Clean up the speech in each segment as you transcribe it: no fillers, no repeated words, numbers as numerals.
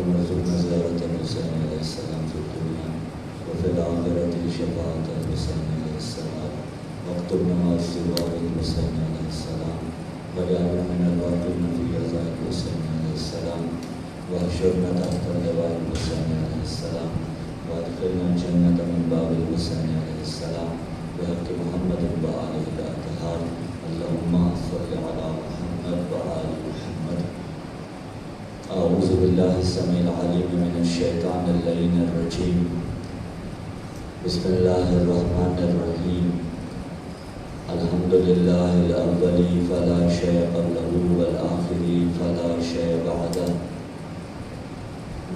اللهم ارزقنا زيارة الحسين عليه السلام في الدنيا وفي الآخرة شفاعة الحسين عليه السلام واكتبنا مع الصغار الحسين عليه السلام واجعلنا من الواقين في رضا الحسين عليه السلام واحشرنا تحت لواء الحسين عليه السلام وادخلنا الجنة من باب الحسين عليه السلام بحق محمد وآله الأطهار اللهم صل على محمد وآل محمد. أعوذ بالله السميع العليم من الشيطان اللعين الرجيم. بسم الله الرحمن الرحيم. الحمد لله الأول فلا شيء قبله والآخر فلا شيء بعده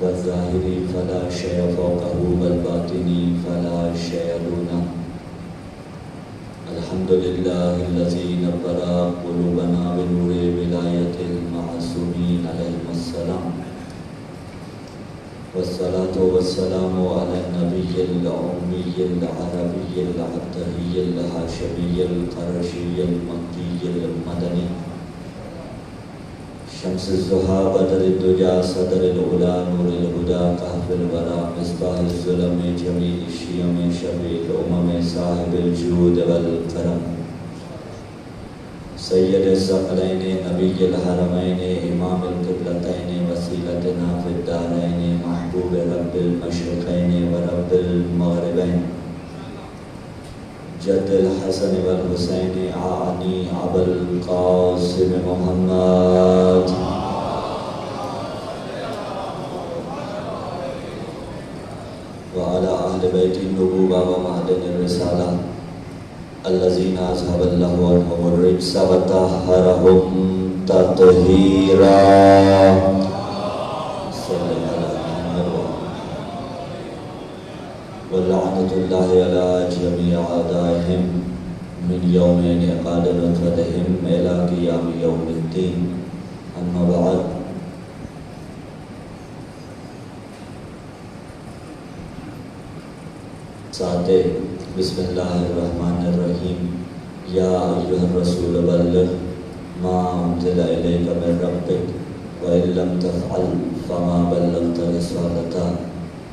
والظاهر فلا شيء فوقه والباطن فلا شيء دونه. الحمد لله الذي نبر قلوبنا بنور ولاية المعصومين عليهم السلام والصلاة والسلام على النبي الأمي العربي العبدي الهاشمي القرشي المكي المدني شمس الزهى بدر الدجى صدر الأولى نور الهدى كهف الورى مصباح الظلم جميع الشيم شفيع الأمم صاحب الجود والكرم سید الثقلین نبی الحرمین امام القبلتین وسیلتنا فی الدارین محبوب رب المشرقین ورب المغربین جد الحسن والحسین عانی ابو القاسم محمد وعلى اہل بیت النبوہ ومعدن الرسالہ الذين أذهب الله عنهم الرجس وطهرهم تطهيرا. صلى على محمد ولعنة الله على جميع أعدائهم من يوم انعقاد نطفتهم إلى قيام يوم الدين. أما بعد ساتھ بسم اللہ الرحمن الرحیم. یا ایھا الرسول بلغ ما انزل الیک من ربک وان لم تفعل فما بلغت رسالته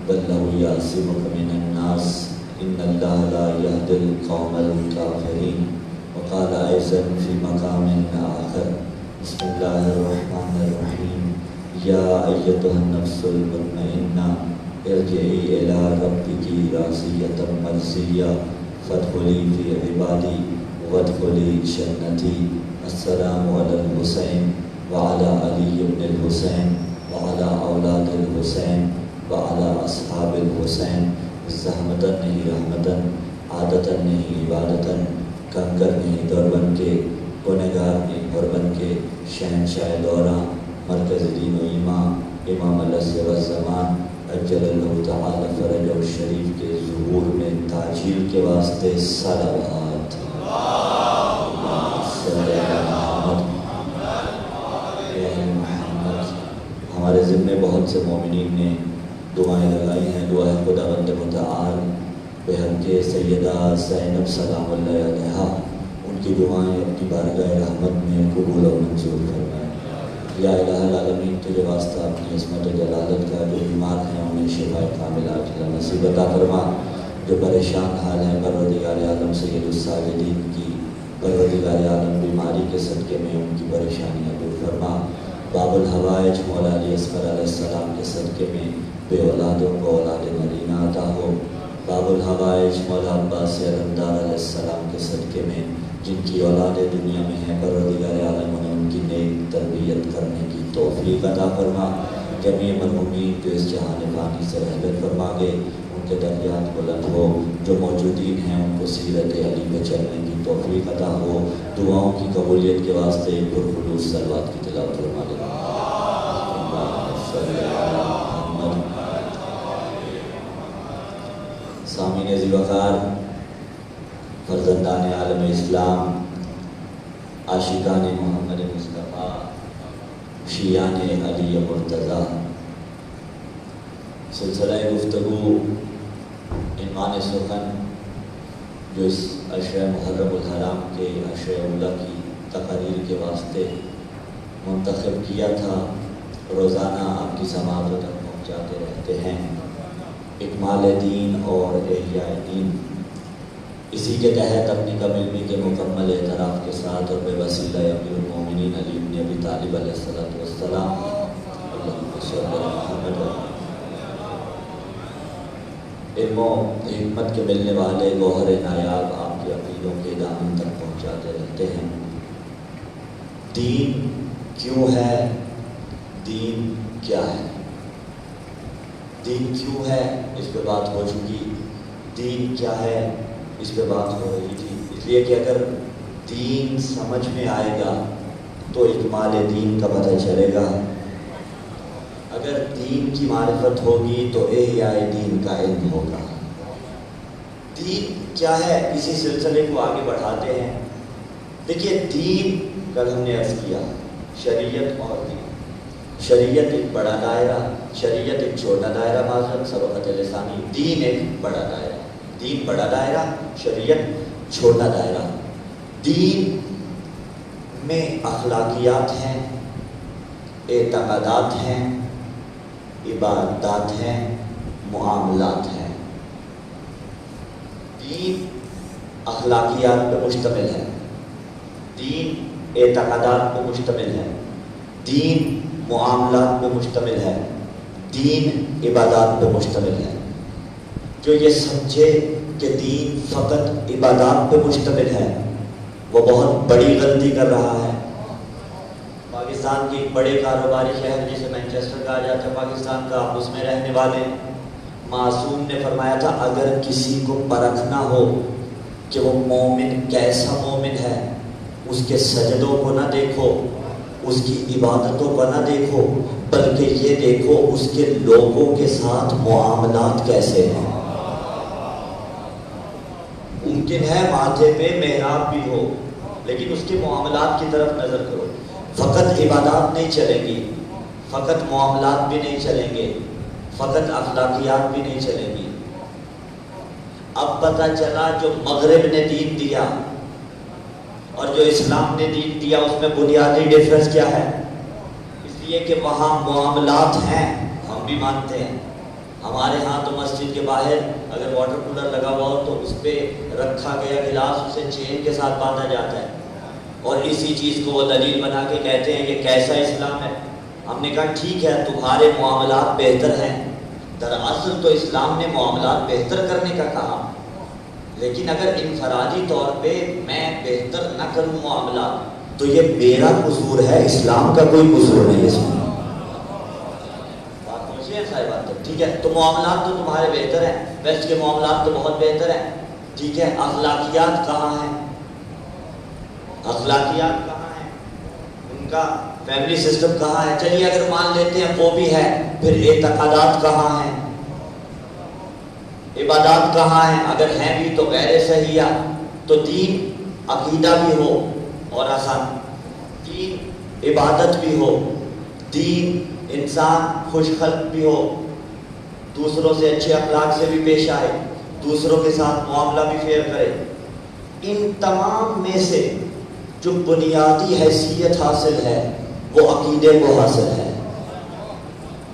واللہ یعصمک من الناس ان اللہ لا یهدی القوم الکافرین. وقال ایضا فی مقام آخر بسم اللہ الرحمن الرحیم. یا ایتها النفس المطمئنہ ارجعی الی ربک راضیۃ مرضیہ فادخلی فی عبادی وادخلی جنتی. السلام علی الحسین وعلی علی بن الحسین وعلی اولاد الحسین وعلی اصحاب الحسین. زحمتاً نہیں رحمتاً، عادتاً نہیں عبادتاً، کنکر نہیں دور بن کے، گنہگار نہیں ہور بن کے، شہنشاہ دورہ مرکز دین و ایمان امام العصر والزمان اجل اللہ تعالی فرج و شریف کے ظہور میں تاجیل کے واسطے صلوات. ہمارے ذمے بہت سے مومنین نے دعائیں لگائی ہیں. دعا ہے خداوند متعال بحق سیدہ زینب سلام اللہ علیہا ان کی دعائیں اپنی بارگاہ رحمت میں قبول و منظور فرمائے. یا الہ العالمین تجھے واسطہ اپنی عظمت و جلالت کا جو بیمار ہیں انہیں شفاء کاملہ عاجلہ نصیب عطا فرما. جو پریشان حال ہیں پروردگار عالم سید الساجدین کی پروردگار عالم بیماری کے صدقے میں ان کی پریشانیاں دور فرما. باب الحوائج مولا علی اصغر علیہ السلام کے صدقے میں بے اولادوں کو اولاد مدینہ عطا ہو. باب الحوائج مولا عباس علمدار علیہ السلام کے صدقے میں جن کی اولاد دنیا میں ہیں پروردگار عالم انہیں ان کی نیک تربیت کرنے کی توفیق عطا فرما. جمیع مرحومین جو اس جہان فانی سے رحمت فرما گے ان کے درجات بلند ہو. جو موجودین ہیں ان کو سیرت علی پہ چلنے کی توفیق عطا ہو. دعاؤں کی قبولیت کے واسطے پرخلوص صلوات کی تلاوت فرما دے. سامعین ذی وقار، فرزندان عالم اسلام، عاشقان محمد مصطفیٰ، شیعان علی مرتضیٰ، سلسلہ گفتگو عنوان سخن جو اس عشرہ محرم الحرام کے عشرہ اولیٰ کی تقریر کے واسطے منتخب کیا تھا، روزانہ آپ کی سماعت و تک پہنچاتے رہتے ہیں۔ اکمال دین اور احیاء دین، اسی کے تحت اپنی کم علمی کے مکمل اعتراف کے ساتھ اور بے وسیلہ امیر المومنین علی بن ابی طالب علیہ السلام اللہم صلی علی محمد علم و حکمت کے ملنے والے گوہر نایاب آپ کے عقیدوں کے دامن تک پہنچاتے رہتے ہیں۔ دین کیوں ہے؟ دین کیا ہے؟ دین کیوں ہے اس پہ بات ہو چکی، دین کیا ہے اس پہ بات ہو رہی تھی۔ اس لیے کہ اگر دین سمجھ میں آئے گا تو اکمال دین کا پتہ چلے گا، اگر دین کی معرفت ہوگی تو احیاء دین کا علم ہوگا۔ دین کیا ہے اسی سلسلے کو آگے بڑھاتے ہیں۔ دیکھیے دین، کل ہم نے عرض کیا شریعت اور دین۔ شریعت ایک بڑا دائرہ، شریعت ایک چھوٹا دائرہ، معذرت سبقت لسانی۔ دین ایک بڑا دائرہ، دین بڑا دائرہ، شریعت چھوٹا دائرہ۔ دین میں اخلاقیات ہیں، اعتقادات ہیں، عبادات ہیں، معاملات ہیں۔ دین اخلاقیات پہ مشتمل ہے، دین اعتقادات پہ مشتمل ہے، دین معاملات پہ مشتمل ہے، دین عبادات پہ مشتمل ہے۔ جو یہ سمجھے کہ دین فقط عبادات پہ مشتمل ہے وہ بہت بڑی غلطی کر رہا ہے۔ پاکستان کے ایک بڑے کاروباری شہر جسے مینچسٹر کہا جاتا ہے پاکستان کا، اس میں رہنے والے معصوم نے فرمایا تھا اگر کسی کو پرکھنا ہو کہ وہ مومن کیسا مومن ہے، اس کے سجدوں کو نہ دیکھو، اس کی عبادتوں کو نہ دیکھو، بلکہ یہ دیکھو اس کے لوگوں کے ساتھ معاملات کیسے ہیں۔ ممکن ہے ماتھے پہ محراب بھی ہو لیکن اس کے معاملات کی طرف نظر کرو۔ فقط عبادات نہیں چلیں گی، فقط معاملات بھی نہیں چلیں گے، فقط اخلاقیات بھی نہیں چلیں گی۔ اب پتہ چلا جو مغرب نے دین دیا اور جو اسلام نے دین دیا اس میں بنیادی ڈفرنس کیا ہے؟ اس لیے کہ وہاں معاملات ہیں، ہم بھی مانتے ہیں۔ ہمارے ہاں تو مسجد کے باہر اگر واٹر کولر لگا ہوا ہو تو اس پہ رکھا گیا گلاس اسے چین کے ساتھ باندھا جاتا ہے اور اسی چیز کو وہ دلیل بنا کے کہتے ہیں یہ کیسا اسلام ہے۔ ہم نے کہا ٹھیک ہے تمہارے معاملات بہتر ہیں، دراصل تو اسلام نے معاملات بہتر کرنے کا کہا، لیکن اگر انفرادی طور پہ میں بہتر نہ کروں معاملات تو یہ میرا قصور ہے، اسلام کا کوئی قصور نہیں اس میں۔ بات پہنچی ہے صاحب بات؟ ٹھیک ہے، تو معاملات تو تمہارے بہتر ہیں، ویسٹ کے معاملات تو بہت بہتر ہیں، ٹھیک ہے، اخلاقیات کہاں ہیں؟ اخلاقیات کہاں ہیں؟ ان کا فیملی سسٹم کہاں ہے؟ چلیے اگر مان لیتے ہیں وہ بھی ہے، پھر اعتقادات کہاں ہیں؟ عبادات کہاں ہیں؟ اگر ہیں بھی تو غیر صحیحہ۔ تو دین عقیدہ بھی ہو اور آسان، دین عبادت بھی ہو، دین انسان خوش خلق بھی ہو، دوسروں سے اچھے اخلاق سے بھی پیش آئے، دوسروں کے ساتھ معاملہ بھی فیئر کرے۔ ان تمام میں سے جو بنیادی حیثیت حاصل ہے وہ عقیدے کو حاصل ہے۔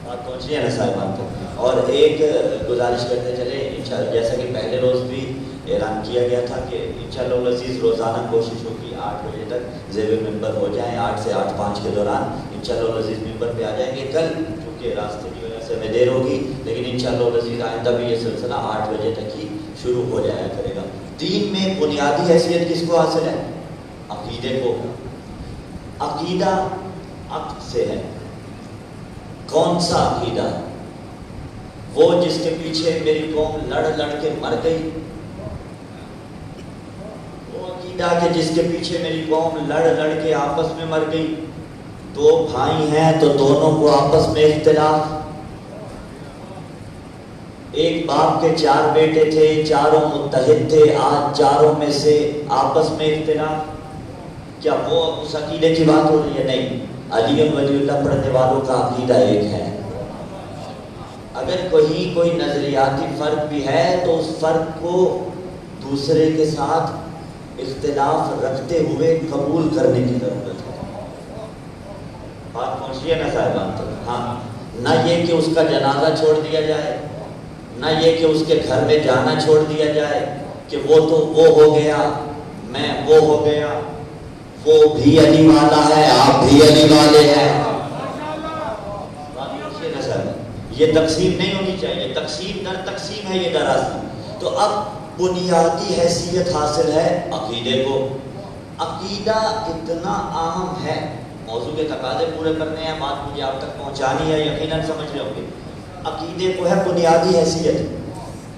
بات پہنچی ہے نا صاحبان کو؟ اور ایک گزارش کرتے چلے انشاءاللہ، جیسا کہ پہلے روز بھی اعلان کیا گیا تھا کہ انشاءاللہ العزیز روزانہ کوشش ہوگی 8 بجے تک زیب ممبر ہو جائیں، 8 سے 8:05 کے دوران انشاءاللہ العزیز ممبر پہ آ جائیں گے۔ کل چونکہ راستے کی وجہ سے ہمیں دیر ہوگی لیکن انشاءاللہ العزیز آئندہ بھی یہ سلسلہ 8 بجے تک ہی شروع ہو جایا کرے گا۔ دین میں بنیادی حیثیت کس کو حاصل ہے؟ عقیدے کو۔ عقیدہ عقد سے ہے۔ کون سا عقیدہ؟ وہ جس کے پیچھے میری قوم لڑ لڑ کے مر گئی، وہ عقیدہ کہ جس کے پیچھے میری قوم لڑ لڑ کے آپس میں مر گئی۔ 2 بھائی ہیں تو دونوں کو آپس میں اختلاف، ایک باپ کے 4 بیٹے تھے، چاروں متحد تھے، آج چاروں میں سے آپس میں اختلاف۔ کیا وہ اس عقیدے کی بات ہو رہی ہے؟ نہیں، علی ولی اللہ پڑھنے والوں کا عقیدہ ایک ہے۔ اگر کہیں کوئی نظریاتی فرق بھی ہے تو اس فرق کو دوسرے کے ساتھ اختلاف رکھتے ہوئے قبول کرنے کی ضرورت ہے۔ بات پہنچی ہے نا صاحبان تک؟ ہاں، نہ یہ کہ اس کا جنازہ چھوڑ دیا جائے، نہ یہ کہ اس کے گھر میں جانا چھوڑ دیا جائے کہ وہ تو وہ ہو گیا، میں وہ ہو گیا، وہ بھی علی والا ہے، آپ بھی علی والے ہیں۔ یہ تقسیم نہیں ہونی چاہیے، تقسیم در تقسیم ہے یہ دراصل۔ تو اب بنیادی حیثیت حاصل ہے عقیدے کو۔ عقیدہ اتنا اہم ہے، موضوع کے تقاضے پورے کرنے ہیں، بات مجھے آپ تک پہنچانی ہے، یقیناً سمجھ رہے ہوں گے۔ عقیدے کو ہے بنیادی حیثیت،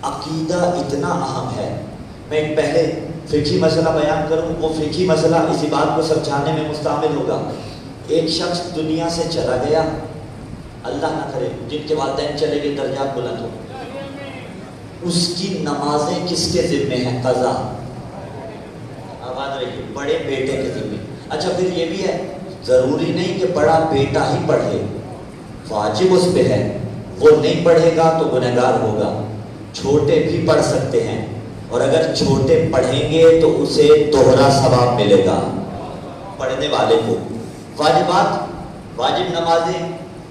عقیدہ اتنا اہم ہے۔ میں ایک پہلے فقہی مسئلہ بیان کروں، وہ فقہی مسئلہ اسی بات کو سمجھانے میں مستعمل ہوگا۔ ایک شخص دنیا سے چلا گیا، اللہ نہ کرے جن کے والدین چلے گئے درجات بلند ہو، اس کی نمازیں کس کے ذمے ہیں؟ قضا، آباد رہیے، بڑے بیٹے کے ذمے۔ اچھا پھر یہ بھی ہے، ضروری نہیں کہ بڑا بیٹا ہی پڑھے، واجب اس پہ ہے، وہ نہیں پڑھے گا تو گنہگار ہوگا۔ چھوٹے بھی پڑھ سکتے ہیں، اور اگر چھوٹے پڑھیں گے تو اسے دوہرا ثواب ملے گا پڑھنے والے کو۔ واجبات، واجب نمازیں،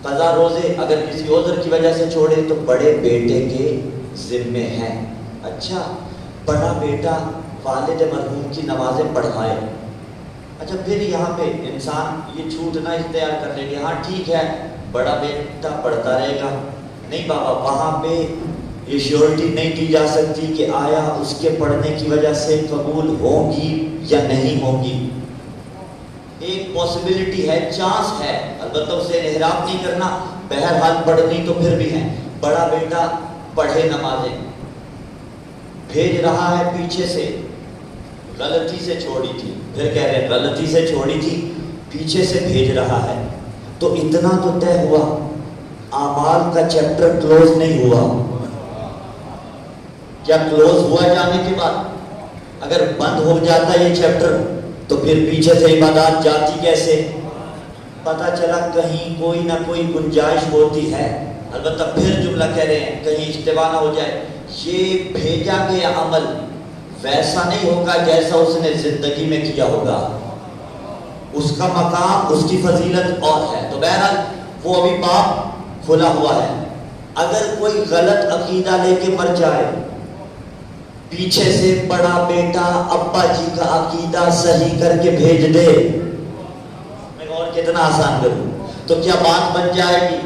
قضا روزے اگر کسی عذر کی وجہ سے چھوڑے تو بڑے بیٹے کے ذمے ہیں۔ اچھا بڑا بیٹا والد مرحوم کی نمازیں پڑھائے، اچھا پھر یہاں پہ انسان یہ چھوٹ نہ اختیار کر لے گا، ہاں ٹھیک ہے بڑا بیٹا پڑھتا رہے گا، نہیں بابا وہاں پہ یہ شیورٹی نہیں دی جا سکتی کہ آیا اس کے پڑھنے کی وجہ سے قبول ہوگی یا نہیں ہوگی۔ ایک پاسبلٹی ہے، چانس ہے، البتہ اسے احرام نہیں کرنا، بہرحال پڑھنی تو پھر بھی ہے۔ بڑا بیٹا پڑھے نمازیں، بھیج رہا ہے پیچھے سے، غلطی سے چھوڑی تھی، پھر کہہ رہے ہیں غلطی سے چھوڑی تھی، پیچھے سے بھیج رہا ہے، تو اتنا تو طے ہوا اعمال کا چیپٹر کلوز نہیں ہوا۔ کیا کلوز ہوا جانے کے بعد؟ اگر بند ہو جاتا یہ چیپٹر تو پھر پیچھے سے عبادات جاتی کیسے؟ پتہ چلا کہیں کوئی نہ کوئی گنجائش ہوتی ہے، البتہ پھر جملہ کہہ رہے ہیں کہیں اشتباہ نہ ہو جائے، یہ بھیجا گیا عمل ویسا نہیں ہوگا جیسا اس نے زندگی میں کیا ہوگا، اس کا مقام، اس کی فضیلت اور ہے۔ تو بہرحال وہ ابھی باب کھلا ہوا ہے۔ اگر کوئی غلط عقیدہ لے کے مر جائے، پیچھے سے بڑا بیٹا ابا جی کا عقیدہ صحیح کر کے بھیج دے، میں اور کتنا آسان کروں، تو کیا بات بن جائے گی؟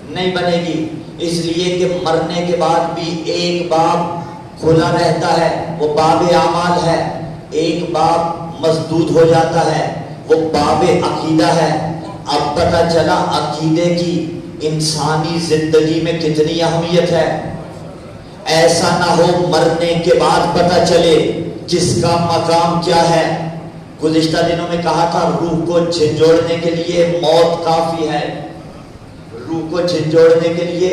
نہیں بنے گی، اس لیے کہ مرنے کے بعد بھی ایک باب کھلا رہتا ہے، وہ باب اعمال ہے، ایک باب مسدود ہو جاتا ہے، وہ باب عقیدہ ہے۔ اب پتہ چلا عقیدے کی انسانی زندگی میں کتنی اہمیت ہے۔ ایسا نہ ہو مرنے کے بعد پتہ چلے کس کا مقام کیا ہے۔ گزشتہ دنوں میں کہا تھا روح کو جھنجھوڑنے کے لیے موت کافی ہے، روح کو جھنجھوڑنے کے لیے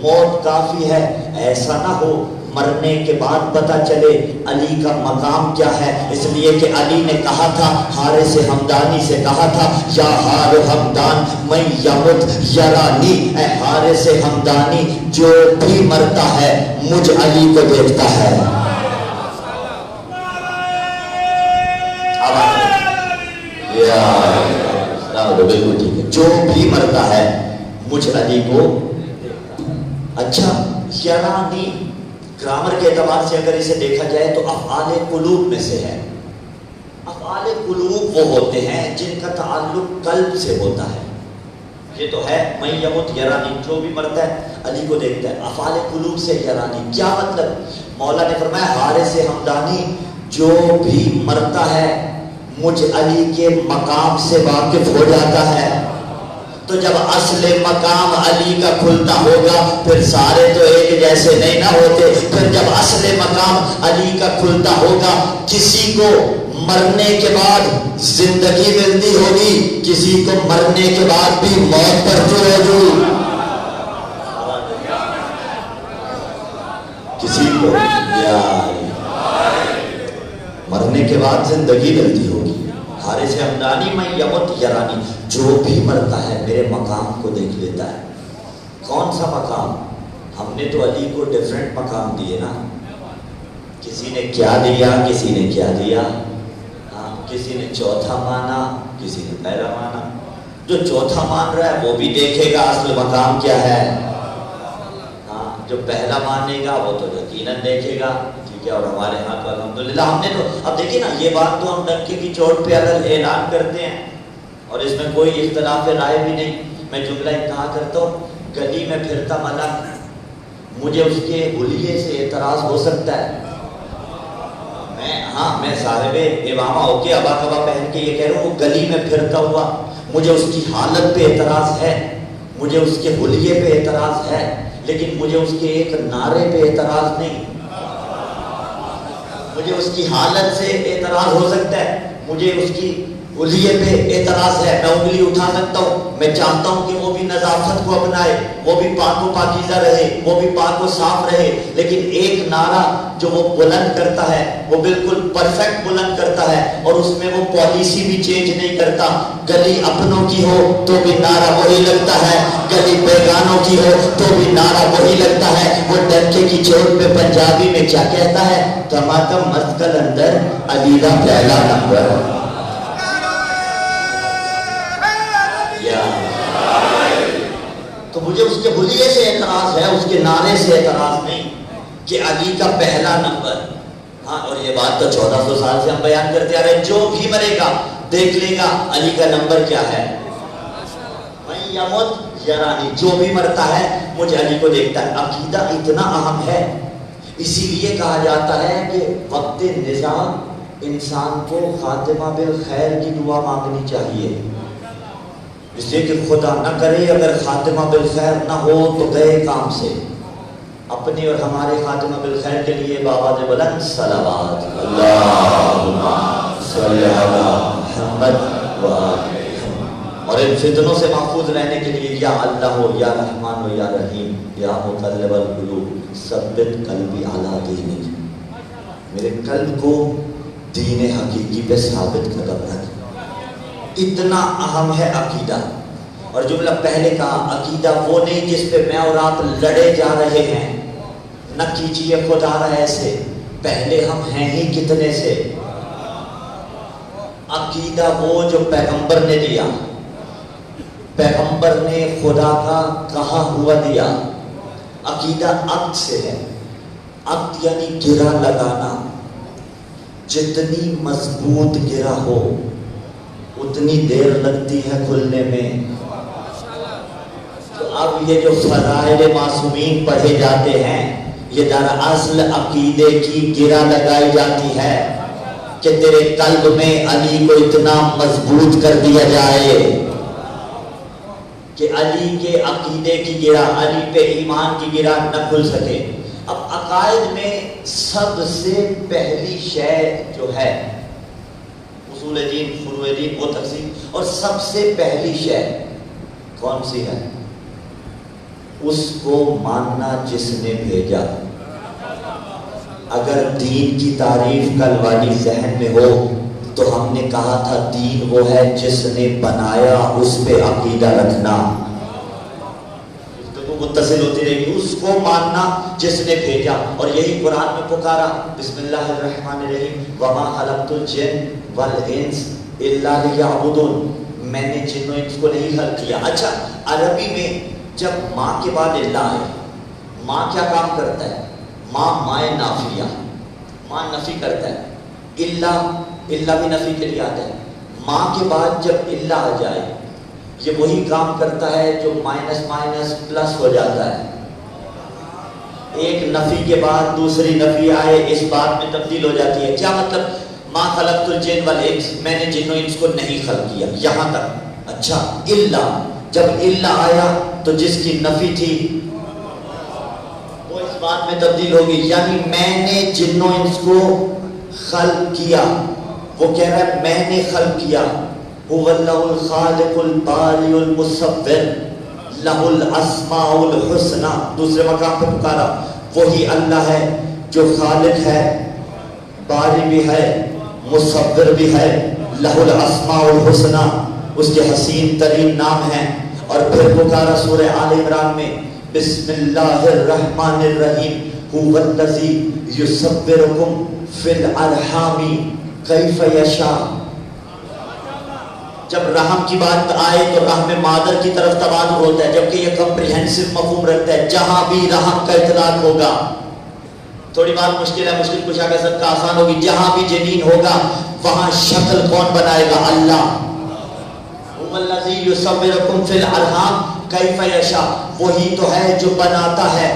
موت کافی ہے۔ ایسا نہ ہو مرنے کے بعد پتہ چلے علی کا مقام کیا ہے، اس لیے کہ علی نے کہا تھا، حارث حمدانی سے کہا تھا، یا حار حمدان من یمت یرانی، اے حارث حمدانی جو بھی مرتا ہے مجھ علی کو دیکھتا ہے۔ بالکل ٹھیک ہے، جو بھی مرتا ہے مجھ علی کو۔ اچھا یرانی گرامر کے اعتبار سے اگر اسے دیکھا جائے تو افعال قلوب میں سے ہے۔ افعال قلوب وہ ہوتے ہیں جن کا تعلق قلب سے ہوتا ہے۔ یہ تو ہے میں یمت یرانی، جو بھی مرتا ہے علی کو دیکھتا ہے۔ افعال قلوب سے یرانی کیا مطلب؟ مولا نے فرمایا حارث حمدانی جو بھی مرتا ہے مجھ علی کے مقام سے واقف ہو جاتا ہے۔ تو جب اصل مقام علی کا کھلتا ہوگا پھر سارے تو ایک جیسے نہیں نہ ہوتے، پھر جب اصل مقام علی کا کھلتا ہوگا کسی کو مرنے کے بعد زندگی ملتی ہوگی، کسی کو مرنے کے بعد بھی موت پڑتی ہوگی، کسی کو مرنے کے بعد زندگی ملتی ہوگی۔ حارث حمدانی میں یمت یرانی، جو بھی مرتا ہے میرے مقام کو دیکھ لیتا ہے۔ کون سا مقام؟ ہم نے تو علی کو ڈیفرنٹ مقام دیے نا، کسی نے کیا دیا، کسی نے کیا دیا، کسی نے چوتھا مانا، کسی نے پہلا مانا۔ جو چوتھا مان رہا ہے وہ بھی دیکھے گا اصل مقام کیا ہے. ہاں جو پہلا مانے گا وہ تو یقیناً دیکھے گا. ٹھیک ہے. اور ہمارے ہاں تو الحمدللہ ہم نے تو اب دیکھیے نا یہ بات تو ہم ڈنکے کی چوٹ پہ اگر اعلان کرتے ہیں اور اس میں کوئی اختلاف رائے بھی نہیں. میں جملہ انتہا کرتا ہوں. گلی میں پھرتا ملک مجھے اس کے حلیے سے اعتراض ہو سکتا ہے. میں صاحب امامہ ہو کے ابا کبا پہن کے یہ کہہ رہا ہوں وہ گلی میں پھرتا ہوا مجھے اس کی حالت پہ اعتراض ہے, مجھے اس کے حلیے پہ اعتراض ہے, لیکن مجھے اس کے ایک نعرے پہ اعتراض نہیں. مجھے اس کی حالت سے اعتراض ہو سکتا ہے, مجھے اس کی حلیے پہ اعتراض ہے. میں انگلی اٹھا سکتا ہوں, میں چاہتا ہوں کہ وہ بھی نظافت کو اپنائے, وہ بھی پاک و پاکیزہ رہے, وہ بھی پاک و صاف رہے, لیکن ایک نعرہ جو وہ بلند کرتا ہے وہ بالکل پرفیکٹ بلند کرتا ہے اور اس میں وہ پالیسی بھی چینج نہیں کرتا. گلی اپنوں کی ہو تو بھی نعرہ وہی لگتا ہے, گلی بیگانوں کی ہو تو بھی نعرہ وہی لگتا ہے. وہ ڈنکے کی چوٹ پہ پنجابی میں کیا کہتا ہے, تماتم مسکل اندر علی دا پہلا نمبر. تو مجھے اس کے حلیے سے اعتراض ہے, اس کے نعرے سے اعتراض نہیں کہ علی کا پہلا نمبر. ہاں اور یہ بات تو 1400 سال سے ہم بیان کرتے آ رہے ہیں, جو بھی مرے گا دیکھ لے گا علی کا نمبر کیا ہے. میں یمت یرانی, جو بھی مرتا ہے مجھے علی کو دیکھتا ہے. عقیدہ اتنا اہم ہے, اسی لیے کہا جاتا ہے کہ وقت نزاع انسان کو خاتمہ بالخیر کی دعا مانگنی چاہیے, اس لیے کہ خدا نہ کرے اگر خاتمہ بالخیر نہ ہو تو گئے کام سے. اپنی اور ہمارے خاتمہ بالخیر کے لیے بآواز بلند صلوات اللہم صلی علی محمد و آلہ محمد. اور ان فتنوں سے محفوظ رہنے کے لیے یا اللہ ہو یا رحمان ہو یا رحیم یا مقلب القلوب ثبت قلبی علی دینک, میرے قلب کو دین حقیقی پہ ثابت قدم رکھ. اتنا اہم ہے عقیدہ. اور جملہ پہلے کہا عقیدہ وہ نہیں جس پہ میں اور آپ لڑے جا رہے ہیں, نہ کیجئے خدا را ایسے, پہلے ہم ہیں ہی کتنے سے. عقیدہ وہ جو پیغمبر نے دیا, پیغمبر نے خدا کا کہا ہوا دیا. عقیدہ عقد سے ہے, عقد یعنی گرہ لگانا. جتنی مضبوط گرہ ہو اتنی دیر لگتی ہے کھلنے میں. تو اب یہ جو فضائل معصومین پڑھے جاتے ہیں یہ دراصل عقیدے کی گرہ لگائی جاتی ہے کہ تیرے قلب میں علی کو اتنا مضبوط کر دیا جائے کہ علی کے عقیدے کی گرہ, علی پہ ایمان کی گرہ نہ کھل سکے. اب عقائد میں سب سے پہلی شے جو ہے اصول دین, فروع دین, وہ تقسیم, اور سب سے پہلی شے کون سی ہے؟ اس کو ماننا جس نے بھیجا. اگر دین کی تعریف کل والی ذہن میں ہو تو ہم نے کہا تھا دین وہ ہے جس نے بنایا, اس پہ عقیدہ رکھنا. متصل ہوتی رہے گی, اس کو ماننا جس نے بھیجا. اور یہی قرآن میں پکارا بسم اللہ الرحمن الرحیم وما خلقت الجن والانس الا لیعبدون, میں نے جن و انس کو نہیں خلق کیا. اچھا عربی میں جب ماں کے بعد اللہ ہے, ماں کیا کام کرتا ہے؟ ماں مائے نافیہ, ماں نفی کرتا ہے. اللہ بھی نفی کے لیے آتا ہے. ماں کے بعد جب اللہ آ جائے یہ وہی کام کرتا ہے جو مائنس مائنس پلس ہو جاتا ہے. ایک نفی کے بعد دوسری نفی آئے اس بات میں تبدیل ہو جاتی ہے. کیا مطلب؟ ما خلقت الجن والانس, میں نے جن و انس کو نہیں خلق کیا, یہاں تک. اچھا اللہ, جب اللہ آیا تو جس کی نفی تھی وہ اس بات میں تبدیل ہوگی, یعنی میں نے جن و انس کو خلق کیا. وہ کہہ رہا ہے میں نے خلق کیا. هو اللہ الخالق الباری المصور لہ الاسماء الحسنى. دوسرے مقام پہ پکارا وہی اللہ ہے جو خالق ہے, باری بھی ہے, مصور بھی ہے, لہ الاسماء الحسنى, اس کے حسین ترین نام ہیں. اور پھر پکارا سورہ آل عمران میں بسم اللہ الرحمن الرحیم هو الذی یصورکم فی الارحام کیف یشاء. جب رحم کی بات آئے تو رحم مادر کی طرف تبادر ہوتا ہے، جبکہ یہ کمپریہنسو مفہوم رکھتا ہے، جہاں بھی رحم کا اطلاق ہوگا. تھوڑی بات مشکل ہے، مشکل کشا کا سب کا آسان ہوگی. جہاں بھی جنین ہوگا وہاں شکل کون بنائے گا؟ اللہ. هو الذی یصورکم فی الارحام کیف یشاء، وہی تو ہے جو بناتا ہے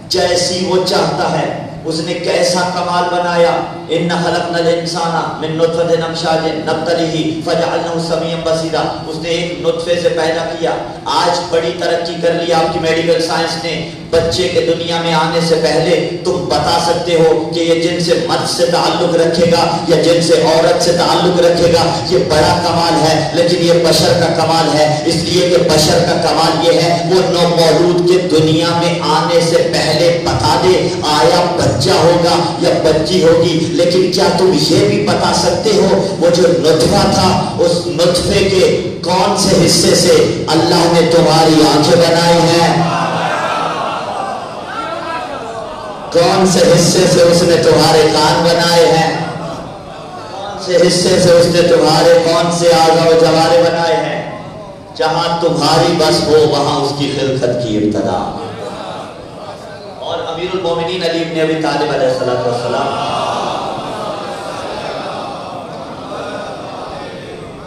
جیسی وہ چاہتا ہے. اس نے کیسا کمال بنایا. اِنَّا خَلَقْنَا الْإِنسَانَ مِن نُطْفَةٍ أَمْشَاجٍ نَبْتَلِيهِ فَجَعَلْنَاهُ سَمِيعًا بَصِيرًا. اس نے ایک نطفے سے پیدا کیا. آج بڑی ترقی کر لی آپ کی میڈیکل سائنس نے. بچے کے دنیا میں آنے سے پہلے تم بتا سکتے ہو کہ یہ جن سے مرد سے تعلق رکھے گا یا جن سے عورت سے تعلق رکھے گا. یہ بڑا کمال ہے، لیکن یہ بشر کا کمال ہے، اس لیے کہ بشر کا کمال یہ ہے وہ نومولود کے دنیا میں آنے سے پہلے بتا دے آیا بچہ ہوگا یا بچی ہوگی. لیکن کیا تم یہ بھی بتا سکتے ہو وہ جو نطفہ تھا اس نطفے کے کون سے حصے سے اللہ نے تمہاری آنکھیں بنائی ہیں؟ کون سے حصے سے اس نے تمہارے کان بنائے ہیں؟ کون سے حصے سے اس نے تمہارے کون سے اعضاء و جوارح بنائے ہیں؟ جہاں تمہاری بس ہو وہاں اس کی خلقت کی ابتدا. اور امیر المومنین علی بن ابی طالب علیہ السلام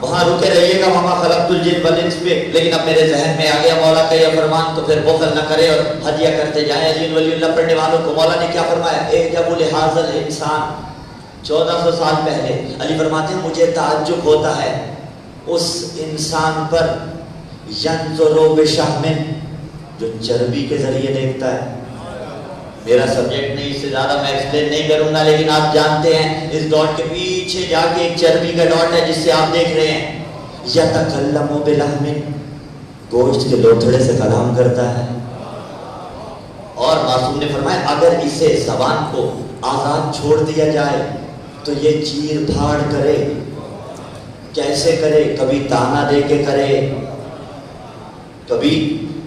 وہاں رکے رہیے گا وہاں خلقت الجن والانس پہ. لیکن اب میرے ذہن میں آ گیا مولا کا یہ فرمان، تو پھر بخل نہ کرے اور ہدیہ کرتے جائیں علی ولی اللہ پڑھنے والوں کو. مولا نے کیا فرمایا؟ اعجبوا لہذا الانسان. 1400 سال پہلے علی فرماتے ہیں مجھے تعجب ہوتا ہے اس انسان پر ینظر بشہم، جو چربی کے ذریعے دیکھتا ہے. میرا سبجیکٹ نہیں، اس سے زیادہ میں ایکسپلین نہیں کروں گا، لیکن آپ جانتے ہیں اس ڈاٹ کے پیچھے جا کے ایک چربی کا ڈاٹ ہے جس سے آپ دیکھ رہے ہیں. یتکلم بلحم، گوشت کے لوتھڑے سے کلام کرتا ہے. اور معصوم نے فرمایا اگر اسے زبان کو آزاد چھوڑ دیا جائے تو یہ چیر پھاڑ کرے. کیسے کرے؟ کبھی تانا دے کے کرے، کبھی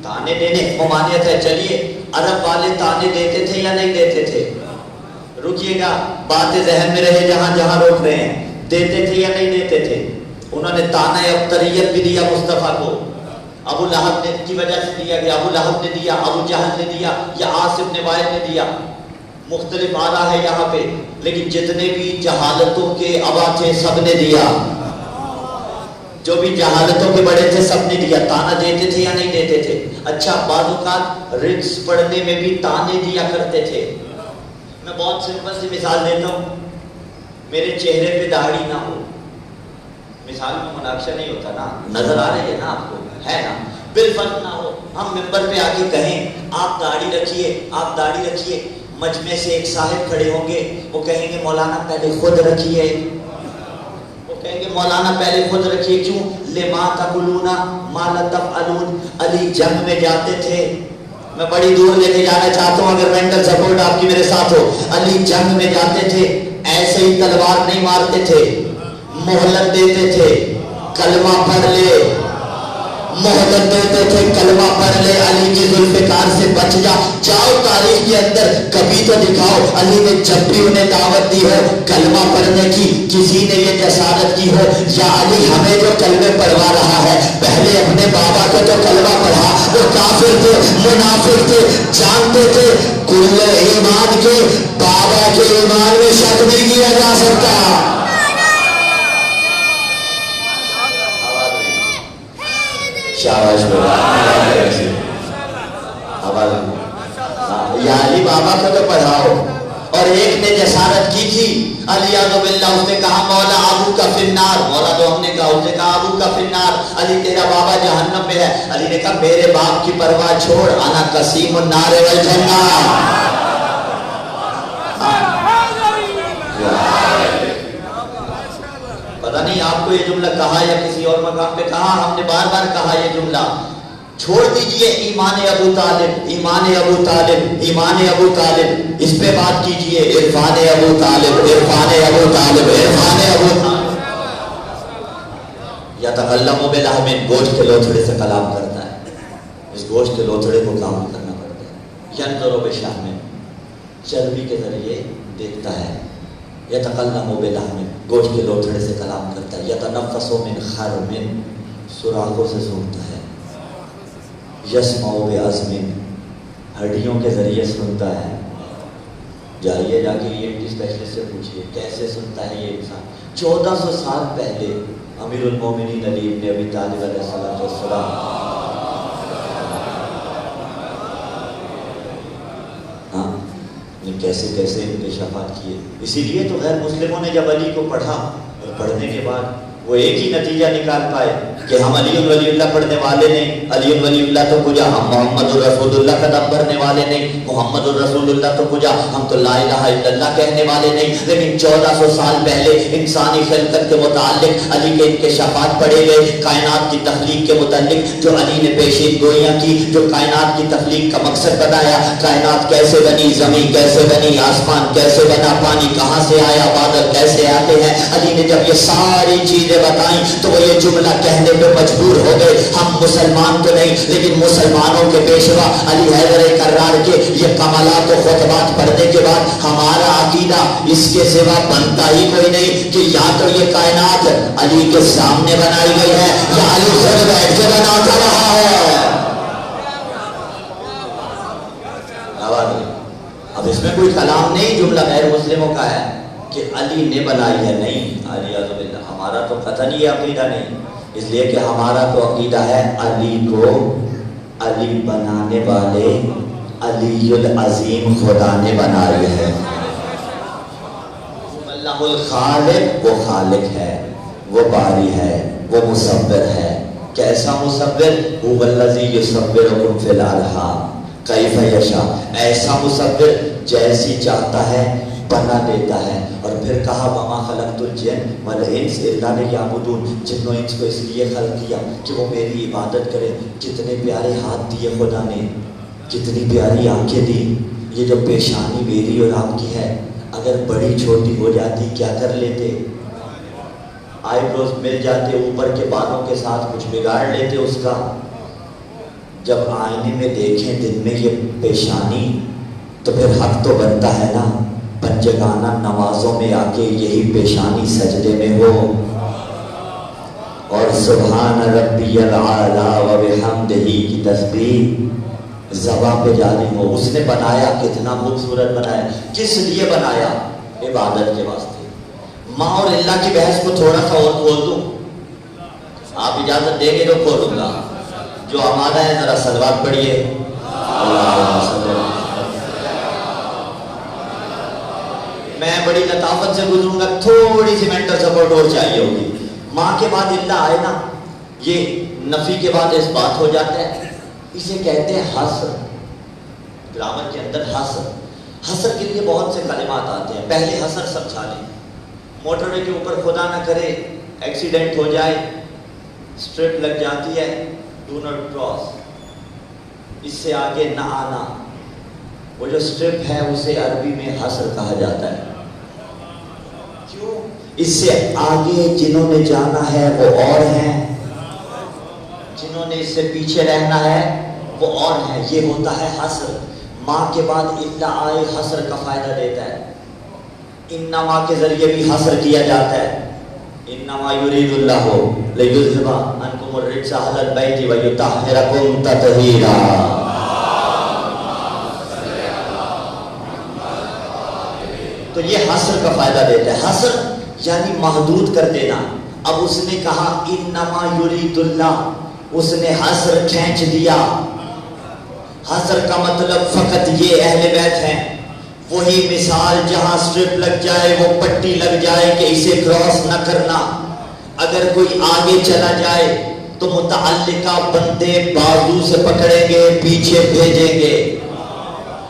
تانے دینے. ممانعت ہے. چلیے عرب والے تانے دیتے تھے یا نہیں دیتے تھے؟ رکیے گا، باتیں ذہن میں رہے جہاں جہاں روک رہے ہیں. دیتے تھے یا نہیں دیتے تھے؟ انہوں نے تانا ابتریت بھی دیا مصطفیٰ کو. ابو لہب نے کی وجہ سے دیا گیا، ابو لہب نے دیا، ابو جہل نے دیا یا عاص بن وائل نے دیا. مختلف آ رہا ہے یہاں پہ، لیکن جتنے بھی جہالتوں کے ابا تھے سب نے دیا. جو بھی جہالتوں کے بڑے تھے سب نے دیا. تانا دیتے تھے یا نہیں دیتے تھے؟ اچھا بعض اوقات رقص پڑھنے میں بھی تانے دیا کرتے تھے. میں بہت سمپل سی مثال دیتا ہوں. میرے چہرے پہ داڑھی نہ ہو، مثال میں مناقشہ نہیں ہوتا نا، نظر آ رہی ہے نا آپ کو، ہے نا، بالفرض نہ ہو. ہم ممبر پہ آ کے کہیں آپ داڑھی رکھیے، آپ داڑھی رکھیے. مجمع سے ایک صاحب کھڑے ہوں گے، وہ کہیں گے مولانا پہلے خود رکھیے. کہیں گے مولانا پہلے خود رکھیے. کیوں؟ لما تقولون ما لا تفعلون. علی جنگ میں جاتے تھے. میں بڑی دور لے کے جانا چاہتا ہوں اگر مینٹل سپورٹ آپ کی میرے ساتھ ہو. علی جنگ میں جاتے تھے، ایسے ہی تلوار نہیں مارتے تھے، مہلت دیتے تھے کلمہ پڑھ لے. مہلت دیتے تھے کلمہ پڑھ لے، علی کی ذوالفقار سے بچ جا. جاؤ تاریخ کے اندر کبھی تو دکھاؤ علی نے جب بھی انہیں دعوت دی ہو کلمہ پڑھنے کی، کسی نے یہ جسارت کی ہو یا علی ہمیں جو کلمے پڑھوا رہا ہے پہلے اپنے بابا کو تو کلمہ پڑھا. وہ کافر تھے، منافق تھے، جانتے تھے کل ایمان کے بابا کے ایمان میں شک نہیں کیا جا سکتا. شاباش یا علی بابا کو تو پڑھاؤ. اور ایک نے جسارت کی تھی علی اعوذ باللہ، اس نے کہا مولا ابو کا فی النار. مولا تو ہم نے کہا، اس نے کہا ابو کا فی النار، علی تیرا بابا جہنم میں ہے. علی نے کہا میرے باپ کی پرواہ چھوڑ، انا قسیم النار والجنہ. پتہ نہیں آپ کو یہ جملہ کہا یا کسی اور مقام پہ کہا، ہم نے بار بار کہا یہ جملہ. چھوڑ دیجئے ایمان ابو طالب، ایمان ابو طالب، ایمان ابو طالب، اس پہ بات کیجئے عرفان ابو طالب، عرفان ابو طالب، عرفان ابو طالب. یتکلم بلحم، گوشت کے لوتھڑے سے کلام کرتا ہے. اس گوشت کے لوتھڑے کو کام کرنا پڑتا ہے. ینظر بشہم، چربی کے ذریعے دیکھتا ہے. یتکلم بلحم، گوشت کے لوتھڑے سے کلام کرتا ہے، یتنفس من خرم، سوراخوں سے سنتا ہے، یسمع بعظم، ہڈیوں کے ذریعے سنتا ہے۔ جائیے جا کے یہ اسپیشلسٹ سے پوچھیے کیسے سنتا ہے یہ انسان۔ 1400 سال پہلے امیر المومنین علی ابن ابی طالب علیہ السلام کیسے کیسے انکشافات کیے۔ اسی لیے تو غیر مسلموں نے جب علی کو پڑھا اور پڑھنے کے بعد وہ ایک ہی نتیجہ نکال پائے کہ ہم علی ولی اللہ پڑھنے والے نہیں، علی ولی اللہ تو کجا، ہم محمد الرسول اللہ کا نام بھرنے والے نہیں، محمد الرسول اللہ تو کجا، ہم تو لا الہ الا اللہ کہنے والے نہیں۔ لیکن 1400 سال پہلے انسانی خلقت کے متعلق علی کے انکشافات پڑھے گئے، کائنات کی تخلیق کے متعلق جو علی نے پیشین گوئیاں کی، جو کائنات کی تخلیق کا مقصد بتایا، کائنات کیسے بنی، زمین کیسے بنی، آسمان کیسے بنا، پانی کہاں سے آیا، بادل کیسے آتے ہیں۔ علی نے جب یہ ساری چیزیں بتائیں تو وہ یہ جملہ کہنے پہ مجبور ہو گئے، ہم مسلمان تو نہیں لیکن مسلمانوں کے پیشوا علی حیدر کرار کے یہ کمالات و خطبات پڑھنے کے بعد ہمارا عقیدہ اس کے سوا بنتا ہی کوئی نہیں کہ یا تو یہ کائنات علی کے سامنے بنائی گئی ہے یا علی خود بیٹھ کے بناتا رہا ہے۔ اب اس میں کوئی کلام نہیں، جملہ غیر مسلموں کا ہے کہ علی نے بنائی ہے، نہیں، علی اعوذ باللہ، ہمارا تو قطعاً یہ عقیدہ نہیں، اس لیے کہ ہمارا تو عقیدہ ہے علی کو علی بنانے والے علی العظیم خدا نے بنائی ہے۔ اللہ الخالق، وہ خالق ہے، وہ باری ہے، وہ مصور ہے۔ کیسا مصور؟ هو الذی یصورکم فی الارحام کیف یشاء، ایسا مصور جیسی چاہتا ہے بنا دیتا ہے۔ اور پھر کہا وما خلقت الجن والانس الا لیعبدون، جن و انس کو اس لیے خلق کیا کہ وہ میری عبادت کرے۔ کتنے پیارے ہاتھ دیے خدا نے، کتنی پیاری آنکھیں دی۔ یہ جو پیشانی میری اور آپ کی ہے اگر بڑی چھوٹی ہو جاتی کیا کر لیتے؟ آئی بروز مل جاتے، اوپر کے بالوں کے ساتھ کچھ بگاڑ لیتے اس کا۔ جب آئینے میں دیکھیں دن میں یہ پیشانی تو پھر حق تو بنتا ہے نا پنجگانہ نمازوں میں آ کے یہی پیشانی سجدے میں ہو اور سبحان ربی الاعلیٰ و بحمدہ کی تسبیح زبان پہ جاری ہو۔ اس نے بنایا، کتنا خوبصورت بنایا، کس لیے بنایا؟ عبادت کے واسطے۔ ماں اور اللہ کی بحث کو تھوڑا سا اور کھول دوں، آپ اجازت دیں گے تو کھولوں گا۔ جو آمادہ ہے ذرا صلوات پڑھیے۔ میں بڑی لطافت سے گزروں گا، تھوڑی سی مینٹل سپورٹ اور چاہیے ہوگی۔ ماں کے بعد اللہ آئے نا، یہ نفی کے بعد اس بات ہو جاتا ہے، اسے کہتے ہیں حصر۔ گرامر کے اندر حصر، حصر کے لیے بہت سے کلمات آتے ہیں۔ پہلے حصر سمجھا لیں، موٹر وے کے اوپر خدا نہ کرے ایکسیڈنٹ ہو جائے، اسٹرپ لگ جاتی ہے، ڈو ناٹ کراس، اس سے آگے نہ آنا۔ وہ جو اسٹرپ ہے اسے عربی میں حصر کہا جاتا ہے۔ کیوں؟ اس سے آگے جنہوں نے جانا ہے وہ اور ہیں، جنہوں نے اس سے پیچھے رہنا ہے وہ اور ہیں۔ یہ ہوتا ہے حصر۔ ماں کے بعد اللہ آئے حصر کا فائدہ دیتا ہے۔ انما کے ذریعے بھی حصر کیا جاتا ہے۔ انما یرید اللہ لیذھب عنکم الرجس اہل البیت ویطہرکم تطہیرا۔ تو یہ حصر کا فائدہ دیتا ہے۔ حصر یعنی محدود کر دینا۔ اب اس نے کہا انما یرید اللہ، اس نے حصر کھینچ دیا۔ حصر کا مطلب فقط یہ اہل بیت ہیں، وہی مثال جہاں سٹرپ لگ جائے وہ پٹی لگ جائے کہ اسے کراس نہ کرنا۔ اگر کوئی آگے چلا جائے تو متعلقہ بندے بازو سے پکڑیں گے، پیچھے بھیجیں گے۔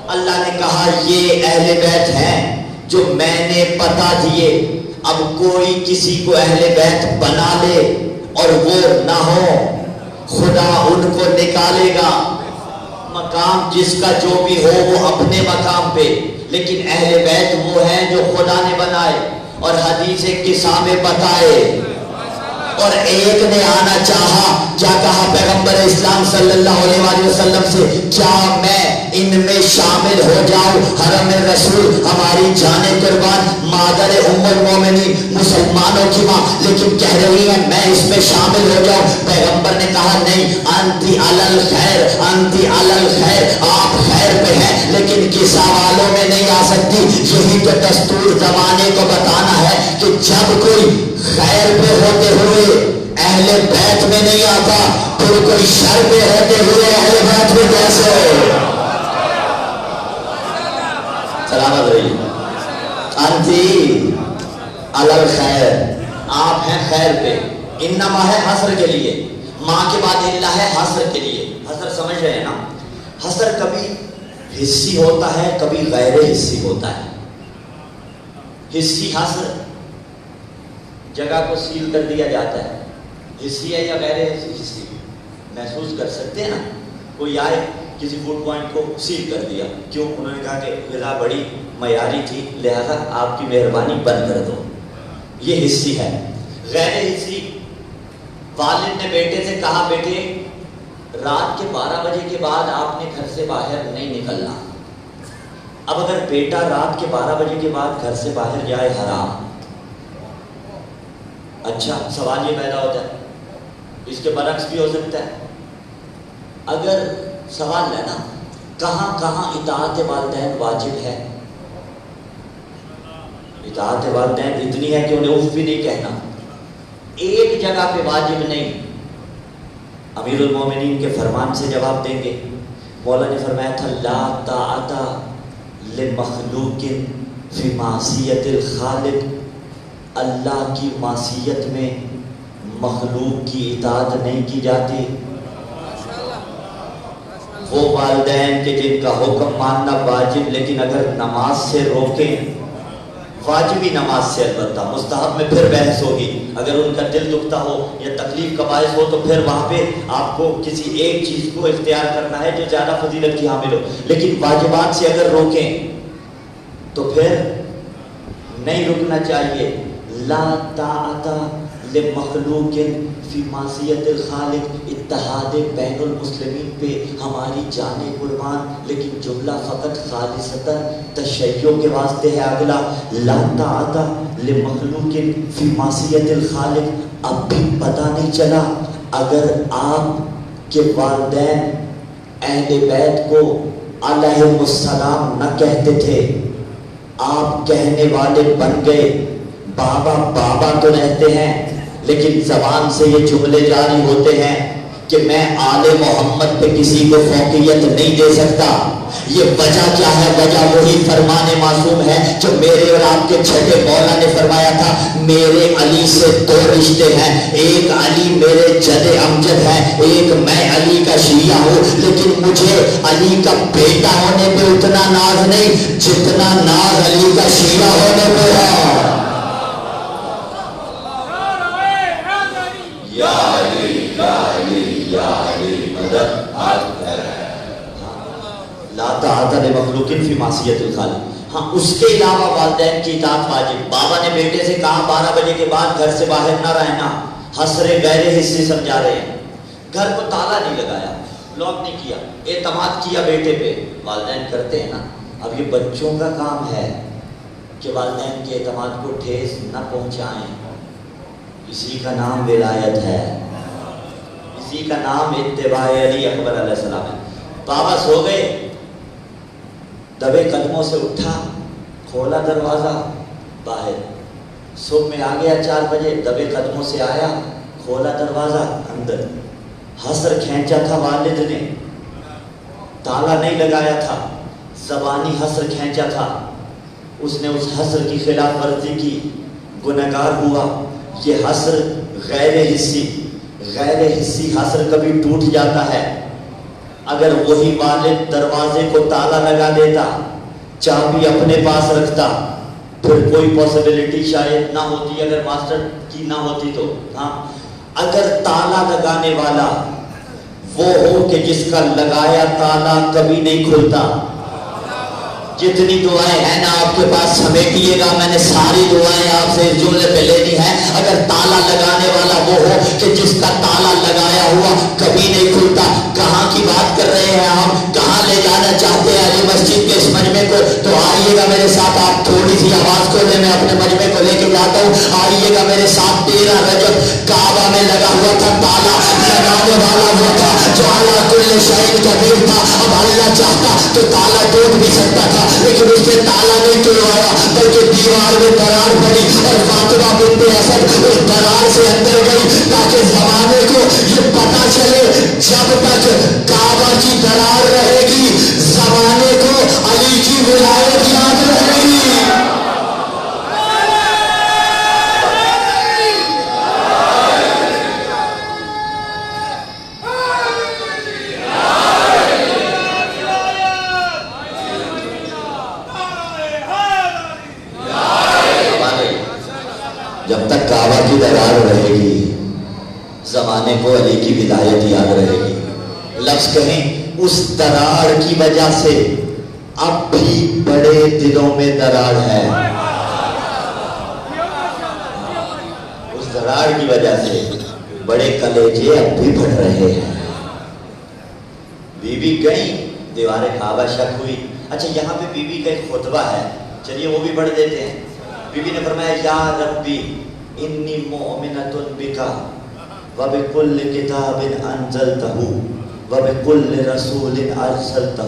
اللہ نے کہا یہ اہل بیت ہیں جو میں نے پتا دیے۔ اب کوئی کسی کو اہل بیت بنا لے اور وہ نہ ہو، خدا ان کو نکالے گا۔ مقام جس کا جو بھی ہو وہ اپنے مقام پہ، لیکن اہل بیت وہ ہیں جو خدا نے بنائے اور حدیث کسامیں بتائے۔ اور ایک نے آنا چاہا، کیا کہا پیغمبر اسلام صلی اللہ علیہ وسلم سے، کیا میں ان میں شامل ہو جاؤ. حرم رسول ہماری جان قربان مادر ام المومنین مسلمانوں کی ماں لیکن کہہ رہی ہے میں اس میں شامل ہو جاؤں. پیغمبر نے کہا نہیں، انتی علی الخیر، انتی علی الخیر، آپ خیر پہ ہیں لیکن کسا والوں میں نہیں آ سکتی. یہی تو دستور زمانے کو بتانا ہے کہ جب کوئی خیر پہ ہوتے ہوئے اہل بیت میں نہیں آتا پھر کوئی شر پہ ہوتے ہوئے اہل بیت میں کیسے ہو. سلامت رہی. انتی علی الخیر، آپ ہیں خیر پہ. انما ہے حسر کے لیے، ماں کے بعد اللہ ہے حسر کے لیے. حسر سمجھ رہے ہیں نا؟ حسر کبھی حصی ہوتا ہے کبھی غیر حصی ہوتا ہے. حصی حسر جگہ کو سیل کر دیا جاتا ہے، حصی ہے یا غیر حصی محسوس کر سکتے ہیں نا. کوئی آئے کسی فوڈ پوائنٹ کو سیل کر دیا، کیوں؟ انہوں نے کہا کہ غذا بڑی معیاری تھی لہذا آپ کی مہربانی بند کر دو. یہ حصی ہے. غیر حصی، والد نے بیٹے سے کہا بیٹے رات کے 12 بجے کے بعد آپ نے گھر سے باہر نہیں نکلنا. اب اگر بیٹا رات کے 12 بجے کے بعد گھر سے باہر جائے حرام. اچھا سوال یہ پیدا ہوتا ہے اس کے برعکس بھی ہو سکتا ہے. اگر سوال ہے نا کہاں کہاں اطاعت والدین واجب ہے. اطاعت والدین اتنی ہے کہ انہیں اف بھی نہیں کہنا. ایک جگہ پہ واجب نہیں. امیر المومنین کے فرمان سے جواب دیں گے. مولا نے فرمایا تھا لا طاعت لمخلوق فی معصیت الخالق. اللہ کی معصیت میں مخلوق کی اطاعت نہیں کی جاتی. وہ والدین کے جن کا حکم ماننا واجب لیکن اگر نماز سے روکیں، واجبی نماز سے البتہ، مستحب میں پھر بحث ہوگی. اگر ان کا دل دکھتا ہو یا تکلیف کا باعث ہو تو پھر وہاں پہ آپ کو کسی ایک چیز کو اختیار کرنا ہے جو زیادہ فضیلت کی حامل ہو. لیکن واجبات سے اگر روکیں تو پھر نہیں رکنا چاہیے. لا طاعت لمخلوق فی معصیت الخالق. اتحاد بین المسلمین پہ ہماری جان قربان، لیکن جملہ فقط خالصتاً تشیع کے واسطے ہے. اگلا لا طاعت لمخلوق فی معصیت الخالق. اب بھی پتہ نہیں چلا اگر آپ کے والدین اہل بیت کو علیہم السلام نہ کہتے تھے، آپ کہنے والے بن گئے. بابا بابا تو رہتے ہیں لیکن زبان سے یہ جملے جاری ہوتے ہیں کہ میں آل محمد پہ کسی کو فوقیت نہیں دے سکتا. یہ وجہ کیا ہے؟ وجہ وہی فرمان معصوم ہے جو میرے اور آپ کے چھٹے مولا نے فرمایا تھا میرے علی سے 2 رشتے ہیں. ایک علی میرے جد امجد ہے، ایک میں علی کا شیعہ ہوں. لیکن مجھے علی کا بیٹا ہونے پہ اتنا ناز نہیں جتنا ناز علی کا شیعہ ہونے پہ ہے. یا علی یا علی یا علی مدد. لا طاعت لمخلوق فی معصیت الخالق. ہاں اس کے علاوہ والدین کی اطاعت واجب. بابا نے بیٹے سے کہا 12 بجے کے بعد گھر سے باہر نہ رہنا. حسر غیر حصے سمجھا رہے ہیں. گھر کو تالا نہیں لگایا، لاک نہیں کیا، اعتماد کیا بیٹے پہ. والدین کرتے ہیں نا. اب یہ بچوں کا کام ہے کہ والدین کے اعتماد کو ٹھیس نہ پہنچائیں. اسی کا نام ولایت ہے، اسی کا نام اتباع علی اکبر علیہ السلام ہے. بابا سو گئے، دبے قدموں سے اٹھا، کھولا دروازہ، باہر. صبح میں آ گیا 4 بجے، دبے قدموں سے آیا، کھولا دروازہ، اندر. حسر کھینچا تھا والد نے، تالا نہیں لگایا تھا، زبانی حسر کھینچا تھا. اس نے اس حسر کی خلاف ورزی کی، گنہگار ہوا. یہ حسر غیر حصی حسر کبھی ٹوٹ جاتا ہے. اگر وہی والد دروازے کو تالا لگا دیتا، چابی اپنے پاس رکھتا، پھر کوئی پاسبلٹی شاید نہ ہوتی اگر ماسٹر کی نہ ہوتی تو. ہاں اگر تالا لگانے والا وہ ہو کہ جس کا لگایا تالا کبھی نہیں کھلتا. جتنی دعائیں ہیں نا آپ کے پاس سمیٹیے گا، میں نے ساری دعائیں آپ سے اس جملے پہ لینی ہے. اگر تالا لگانے والا وہ ہو کہ جس کا تالا لگایا ہوا کبھی نہیں کھلتا. کہاں کی بات کر رہے ہیں آپ؟ کہاں لے جانا چاہتے مسجد کے اس مجمع کو، تو آئیے گا میرے ساتھ، آپ تھوڑی سی آواز کو لے، میں اپنے مجمع کو لے کے جاتا ہوں، آئیے گا میرے ساتھ۔ 13 رجب کعبہ میں لگا ہوا تھا تالا، لگانے والا وہ تھا جو اعلیٰ کل شیء قدیر تھا۔ اب اللہ چاہتا تو تالا ٹوٹ بھی سکتا تھا، لیکن اس نے تالا نہیں توڑوایا، بلکہ دیوار میں درار پڑی اور فاطمہ بنت اسد اس درار سے اندر گئی، تاکہ زمانے کو یہ پتا چلے جب تک کعبہ کی درار رہے گی زمانے کو علی کی ولایت یاد رہے گی۔ جب تک کعبہ کی درار رہے گی زمانے کو علی کی ولایت یاد رہے گی۔ لفظ کہیں اس درار کی وجہ سے اب بھی بڑے دلوں میں درار ہے، اس درار کی وجہ سے بڑے کلیجے اب بھی پھٹ رہے ہیں۔ بی بی گئی، دیوار کعبہ شک ہوئی۔ اچھا یہاں پہ بی بی کا ایک خطبہ ہے، چلیے وہ بھی پڑھ دیتے ہیں۔ بی بی نے فرمایا یا ربی انی مؤمنۃ بک وبکل کتاب انزلتہ وبکل رسول ارسلتہ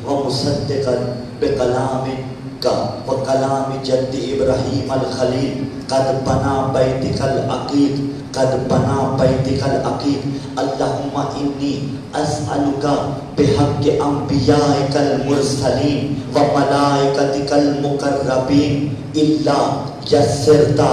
ومصدقا بکلامک وکلام جد ابراہیم الخلیل قد بنا بیتک العقیق قد بنا بیتک العقیق اللہم انی اسألک بحق انبیائک المرسلین وملائکتک المقربین الا یسرتا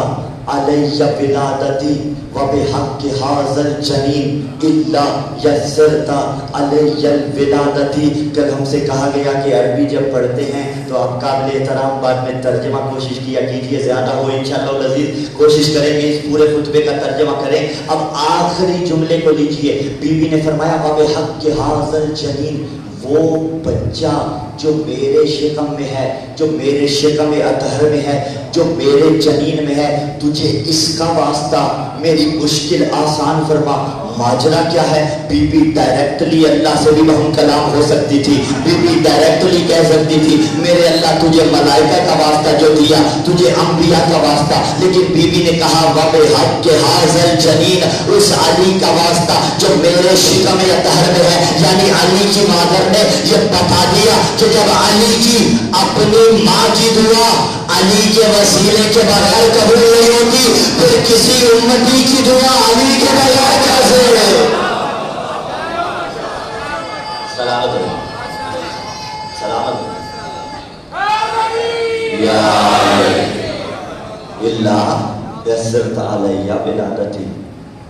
علی ولادتی وبحق ھذا الجنین الا یسرتا علی الولادتی۔ کل ہم سے کہا گیا کہ عربی جب پڑھتے ہیں تو آپ قابل احترام بعد میں ترجمہ کوشش کیا کیجیے، زیادہ ہو انشاءاللہ العزیز کوشش کریں گے اس پورے خطبے کا ترجمہ کریں۔ اب آخری جملے کو لیجئے، بی بی نے فرمایا وبحق ھذا الجنین، وہ بچہ جو میرے شکم میں ہے، جو میرے شکم اطہر میں ہے، جو میرے جنین میں ہے، تجھے اس کا واسطہ میری مشکل آسان فرما۔ ماجرا کیا ہے؟ بی بی ڈائریکٹلی اللہ سے بھی بہم کلام ہو سکتی تھی، بی بی ڈائریکٹلی کہہ سکتی تھی میرے اللہ تجھے ملائکہ کا واسطہ جو دیا، تجھے انبیاء کا واسطہ، لیکن بی بی نے کہا وبحق ھذا الجنین، اس علی کا واسطہ جو میرے شکم اطہر میں ہے۔ یعنی علی کی مادر نے یہ بتا دیا کہ جب علی کی اپنی ماں کی دعا علی کے وسیلے کے بغیر قبول نہیں ہوتی، پھر کسی امتی کی دعا علی کے بغیر کیسے؟ سلامت سلامت یا اللہ یسرت علی ولادتی۔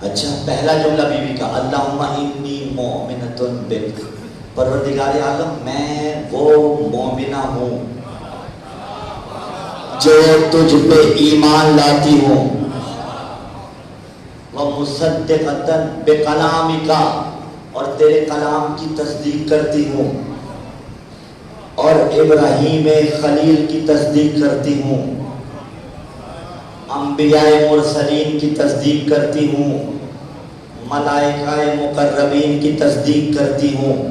اچھا پہلا جملہ بی بی کا اللہم انی مؤمنۃ بک، پروردگار عالم میں وہ مومنہ ہوں جو تجھ پہ ایمان لاتی ہوں، ومصدقۃ بکلامک، اور تیرے کلام کی تصدیق کرتی ہوں، اور ابراہیم خلیل کی تصدیق کرتی ہوں، انبیاء مرسلین کی تصدیق کرتی ہوں، ملائکہ مقربین کی تصدیق کرتی ہوں۔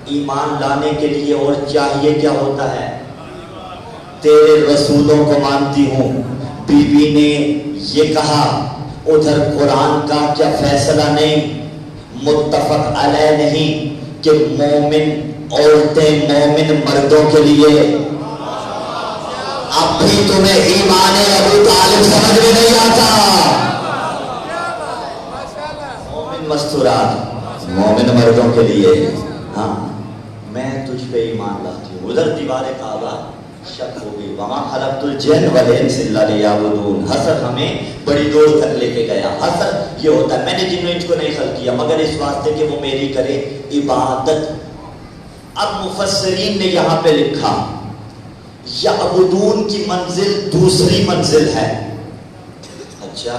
ایمان لانے کے لیے اور چاہیے کیا ہوتا ہے؟ تیرے رسولوں کو مانتی ہوں۔ بی بی نے یہ کہا، ادھر قرآن کا کیا فیصلہ نہیں، متفق علیہ نہیں کہ مومن عورتیں مومن مردوں کے لیے؟ اب بھی تمہیں ایمان ابو طالب سمجھ میں نہیں آتا؟ مومن مستورات مومن مردوں کے لیے، ہاں میں تجھ پہ ایمان لاتی ہوں۔ ادھر دیوار کعبہ شک ہو گئی، وما خلقت الجن والانس الا لیعبدون۔ حسر ہمیں بڑی دور تک لے کے گیا۔ حسر یہ ہوتا ہے میں نے جن و انس کو نہیں خلق کیا مگر اس واسطے کہ وہ میری کرے عبادت۔ اب مفسرین نے یہاں پہ لکھا یعبدون کی منزل دوسری منزل ہے۔ اچھا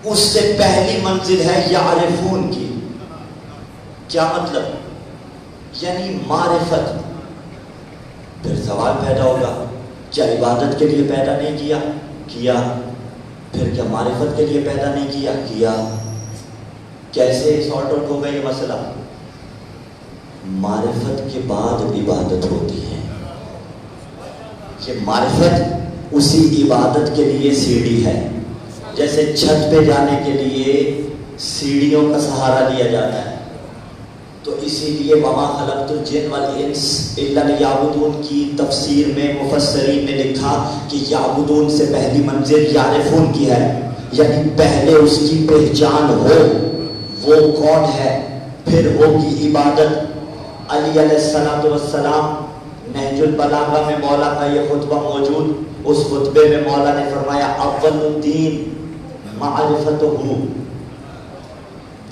اس سے پہلی منزل ہے یعرفون کی۔ کیا مطلب؟ یعنی معرفت۔ پھر سوال پیدا ہوگا کیا عبادت کے لیے پیدا نہیں کیا؟ کیا۔ پھر کیا معرفت کے لیے پیدا نہیں کیا؟ کیا۔ کیسے سارٹ آؤٹ ہوگا یہ مسئلہ؟ معرفت کے بعد عبادت ہوتی ہے۔ کہ معرفت اسی عبادت کے لیے سیڑھی ہے. جیسے چھت پہ جانے کے لیے سیڑھیوں کا سہارا لیا جاتا ہے، تو اسی لیے وما خلقت الجن والانس الا لیعبدون کی تفسیر میں مفسرین نے لکھا کہ یعبدون سے پہلی منزل یعرفون کی ہے، یعنی پہلے اس کی پہچان ہو وہ کون ہے، پھر ہوگی عبادت. علی علیہ السلام نہج البلاغہ میں مولا کا یہ خطبہ موجود، اس خطبے میں مولا نے فرمایا اول الدین معرفتہ،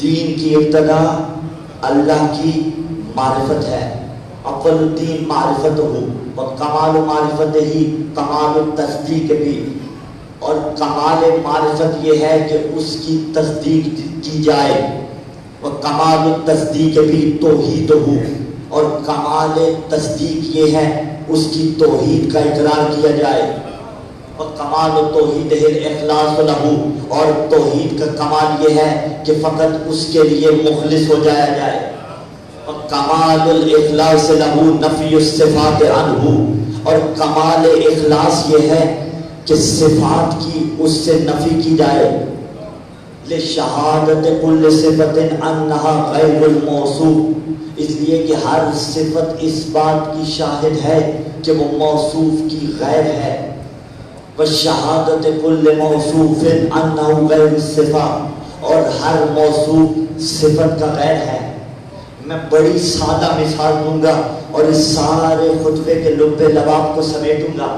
دین کی ابتدا اللہ کی معرفت ہے. اول الدین معرفتہ و کمال معرفت ہی کمال التصدیق بھی، اور کمال معرفت یہ ہے کہ اس کی تصدیق کی جائے. وہ کمال التصدیق بھی توحید ہو، اور کمال تصدیق یہ ہے اس کی توحید کا اقرار کیا جائے. وہ کمال توحید الاخلاص لہو، اور توحید کا کمال یہ ہے کہ فقط اس کے لیے مخلص ہو جایا جائے. اور کمال الاخلاص لہو نفی الصفات عنہ، اور کمال اخلاص یہ ہے کہ صفات کی اس سے نفی کی جائے. لشہادت کل صفت انہا غیر الموصوف، اس لیے کہ ہر صفت اس بات کی شاہد ہے کہ وہ موصوف کی غیر ہے. وشہادت کل موصوف انہا غیر الصفہ، اور ہر موصوف صفت کا غیر ہے. میں بڑی سادہ مثال دوں گا اور اس سارے خطبے کے لب لباب کو سمیٹوں گا.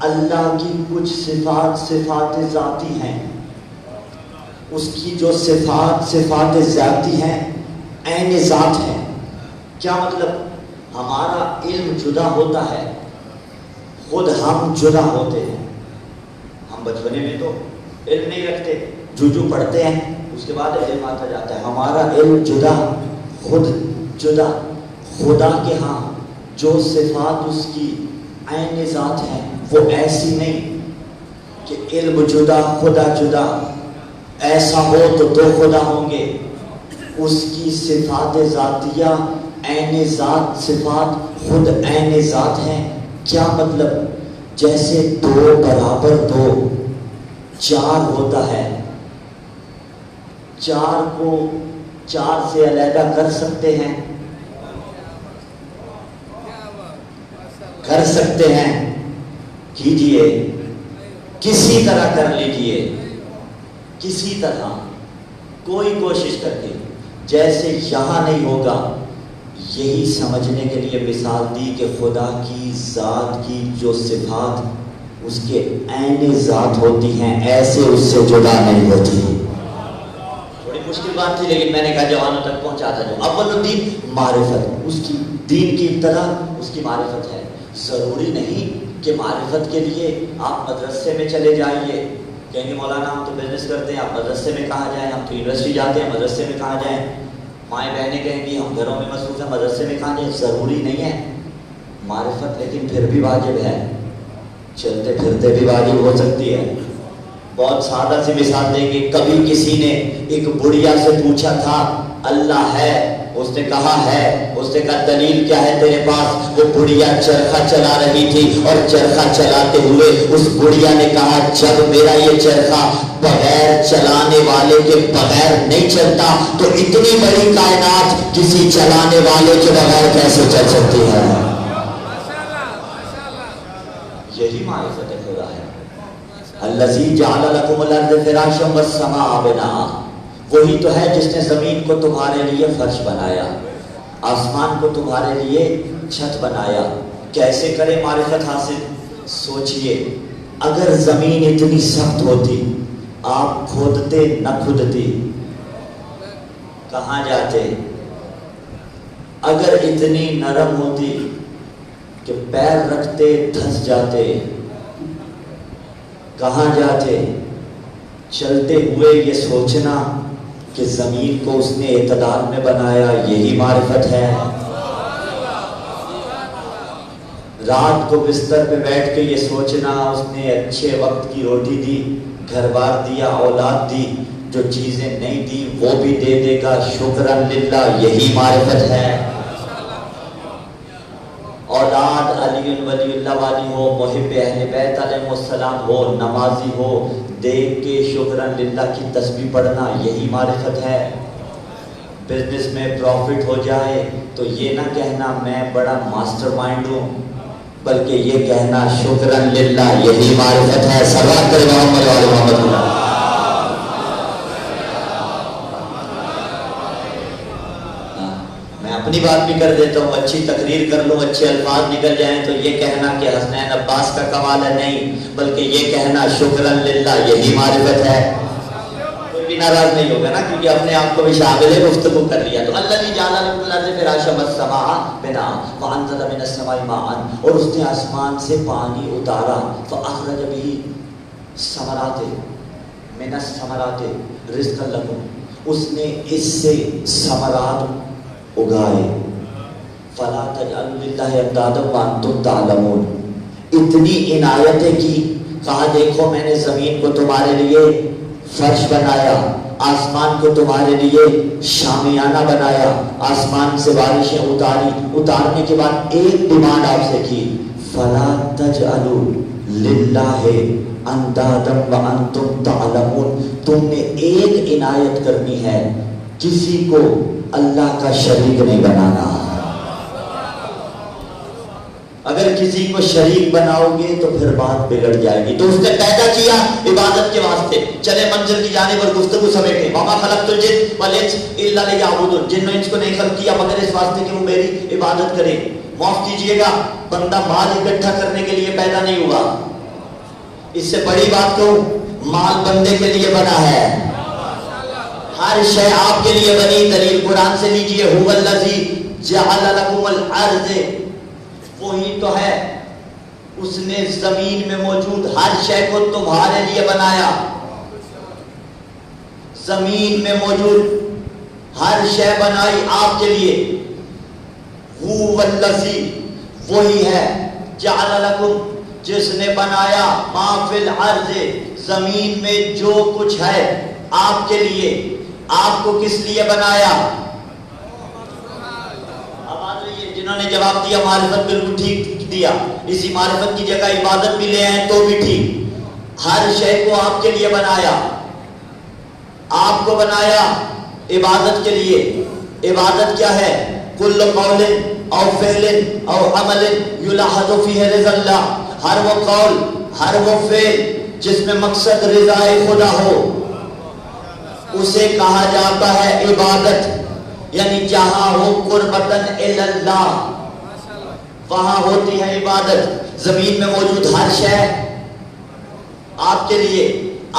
اللہ کی کچھ صفات ذاتی ہیں، اس کی جو صفات ذاتی ہیں عین ذات ہیں. کیا مطلب؟ ہمارا علم جدا ہوتا ہے، خود ہم جدا ہوتے ہیں. ہم بچپنے میں تو علم نہیں رکھتے، جو پڑھتے ہیں اس کے بعد علم آتا جاتا ہے. ہمارا علم جدا، خود جدا. خدا کے ہاں جو صفات اس کی عین ذات ہیں وہ ایسی نہیں کہ علم جدا خدا جدا. ایسا ہو تو دو خدا ہوں گے. اس کی صفات ذاتیہ عین ذات صفات خود عین ذات ہیں. کیا مطلب؟ جیسے دو برابر دو چار ہوتا ہے، چار کو چار سے علیحدہ کر سکتے ہیں؟ کر سکتے ہیں؟ کیجئے، کسی طرح کر لیجئے، کسی طرح کوئی کوشش کر کے. جیسے یہاں نہیں ہوگا، یہی سمجھنے کے لیے مثال دی کہ خدا کی ذات کی جو صفات اس کے عین ذات ہوتی ہیں ایسے اس سے جدا نہیں ہوتی. تھوڑی مشکل بات تھی لیکن میں نے کہا جوانوں تک پہنچا تھا. جو اول الدین معرفت، اس کی دین کی ابتدا اس کی معرفت ہے. ضروری نہیں کہ معرفت کے لیے آپ مدرسے میں چلے جائیے. کہیں گے مولانا ہم تو بزنس کرتے ہیں، آپ مدرسے میں کہاں جائیں؟ ہم تو یونیورسٹی جاتے ہیں، مدرسے میں کہاں جائیں؟ مائیں بہنیں کہیں گی ہم گھروں میں مصروف ہیں، مدرسے میں کہاں جائیں؟ ضروری نہیں ہے معرفت، لیکن پھر بھی واجب ہے، چلتے پھرتے بھی واجب ہو سکتی ہے. بہت سادہ سی مثال دیں گے. کبھی کسی نے ایک بڑھیا سے پوچھا تھا اللہ ہے؟ اس نے کہا ہے. اس نے کہا دلیل کیا ہے تیرے پاس؟ وہ بڑھیا چرخہ چلا رہی تھی اور چرخہ چلاتے ہوئے اس بڑھیا نے کہا جب میرا یہ چرخہ بغیر چلانے والے کے بغیر نہیں چلتا تو اتنی بڑی کائنات کسی چلانے والے کے بغیر کیسے چل سکتی ہے؟ یہی معرفت خدا ہے. الذی جعل لکم الارض فراشا والسماء بناء، وہی تو ہے جس نے زمین کو تمہارے لیے فرش بنایا، آسمان کو تمہارے لیے چھت بنایا. کیسے کرے معرفت حاصل؟ سوچئے اگر زمین اتنی سخت ہوتی، آپ کھودتے نہ کھودتی، کہاں جاتے؟ اگر اتنی نرم ہوتی کہ پیر رکھتے دھس جاتے، کہاں جاتے؟ چلتے ہوئے یہ سوچنا کہ زمین کو اس نے اعتدال میں بنایا، یہی معرفت ہے. رات کو بستر پہ بیٹھ کے یہ سوچنا اس نے اچھے وقت کی روٹی دی، گھر بار دیا، اولاد دی، جو چیزیں نہیں دی وہ بھی دے دے گا، شکرن للہ، یہی معرفت ہے. اولاد علی ولی اللہ والی ہو، محب اہل بیت علیہ السلام ہو، نمازی ہو، دیکھ کے شکرن للہ کی تسبیح پڑھنا، یہی معرفت ہے۔ بزنس میں پروفٹ ہو جائے تو یہ نہ کہنا میں بڑا ماسٹر مائنڈ ہوں، بلکہ یہ کہنا شکرن للہ، یہی معرفت ہے۔ صلوات کرے محمد وعلی محمد۔ اپنی بات بھی کر دیتا ہوں، اچھی تقریر کر لوں، اچھے الفاظ نکل جائیں تو یہ کہنا کہ حسنین عباس کا کمال ہے، نہیں، بلکہ یہ کہنا شکرن للہ، یہی معرفت ہے۔ کوئی بھی ناراض نہیں ہوگا نا، کیونکہ اپنے آپ کو بھی شامل گفتگو کر لیا۔ تو اللہ جعل لکم الارض فراشا والسماء بناء وانزل من السماء ماء، اور اس نے آسمان سے پانی اتارا، فاخرج به ثمرات من الثمرات رزقا لکم، اس نے اس سے ثمرات اگائے۔ فلا تجعلوا للہ اندادا وانتم تعلمون، اتنی عنایتیں کی، کہا دیکھو میں نے زمین کو تمہارے لیے فرش بنایا، آسمان کو تمہارے لیے شامیانہ بنایا، آسمان سے بارشیں اتاری، اتارنے کے بعد ایک ڈیمانڈ آپ سے کی، فلا تجعلوا للہ اندادا وانتم تعلمون، تم نے ایک عنایت کرنی ہے، کسی کو اللہ کا شریک نہیں بنانا۔ اگر کسی کو شریک بناؤ گے تو پھر بات بگڑ جائے گی۔ تو اس نے پیدا کیا عبادت کے واسطے۔ چلے منزل کی جانب اور گفتگو سمیٹیں۔ وما خلقت الجن والانس الا لیعبدون، جن و انس کو نہیں خلق کیا مگر اس واسطے کہ وہ میری عبادت کریں۔ معاف کیجئے گا، بندہ مال اکٹھا کرنے کے لیے پیدا نہیں ہوا۔ اس سے بڑی بات کہوں، مال بندے کے لیے بنا ہے، ہر شے آپ کے لیے بنی۔ دلیل قرآن سے لیجئے، هو الذی جعل لکم الارض، وہی تو ہے، اس نے زمین میں موجود ہر شے کو تمہارے لیے بنایا۔ زمین میں موجود ہر شے بنائی آپ کے لیے۔ هو الذی، وہی ہے، جعل لکم، جس نے بنایا، ما فی الارض، زمین میں جو کچھ ہے آپ کے لیے۔ آپ کو کس لیے بنایا؟ اب آ جائیے، جنہوں نے جواب دیا معرفت بالکل ٹھیک دیا، اسی معرفت کی جگہ عبادت بھی لے آئیں تو بھی ٹھیک۔ ہر شے کو آپ کے لیے بنایا، آپ کو بنایا عبادت کے لیے۔ عبادت کیا ہے؟ کل قول او فعل او عمل یلاحظ فیہ رضا اللہ، ہر وہ قول، ہر وہ فعل جس میں مقصد رضا خدا ہو، اسے کہا جاتا ہے عبادت۔ یعنی جہاں ہو قربتاً الی اللہ، وہاں ہوتی ہے عبادت۔ زمین میں موجود ہر شے آپ کے لیے،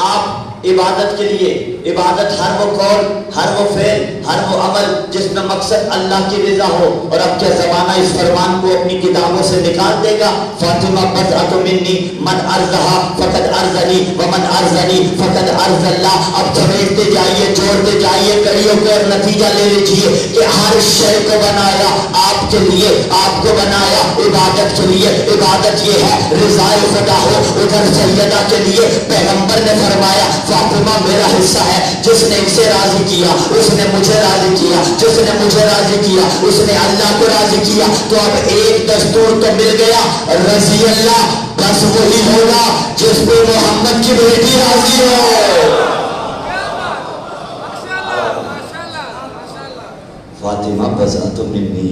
آپ عبادت کے لیے۔ عبادت ہر وہ قول، ہر وہ فعل، ہر وہ عمل جس میں مقصد اللہ کی رضا ہو۔ اور اب کیا زمانہ اس فرمان کو اپنی کتابوں سے نکال دے گا؟ فاطمہ بضعۃ منی من ارضھا فقد ارضنی ومن ارضنی فقد ارض اللہ۔ اب سمیٹتے جائیے، جوڑتے جائیے کڑیوں کو، اور نتیجہ لے لیجیے کہ ہر شے کو بنایا آپ کے لیے، آپ کو بنایا عبادت کے لیے۔ عبادت یہ ہے رضا خدا ہو۔ ادھر سیدہ کے لیے پیغمبر نے فرمایا فاطمہ میرا حصہ ہے، جس نے اسے راضی کیا اس نے مجھے راضی کیا، جس نے مجھے راضی کیا اس نے اللہ کو راضی کیا۔ تو اب ایک دستور تو مل گیا، رضی اللہ بس وہی ہوگا جس پہ محمد کی بیٹی راضی ہو۔ فاطمہ بضعۃ منی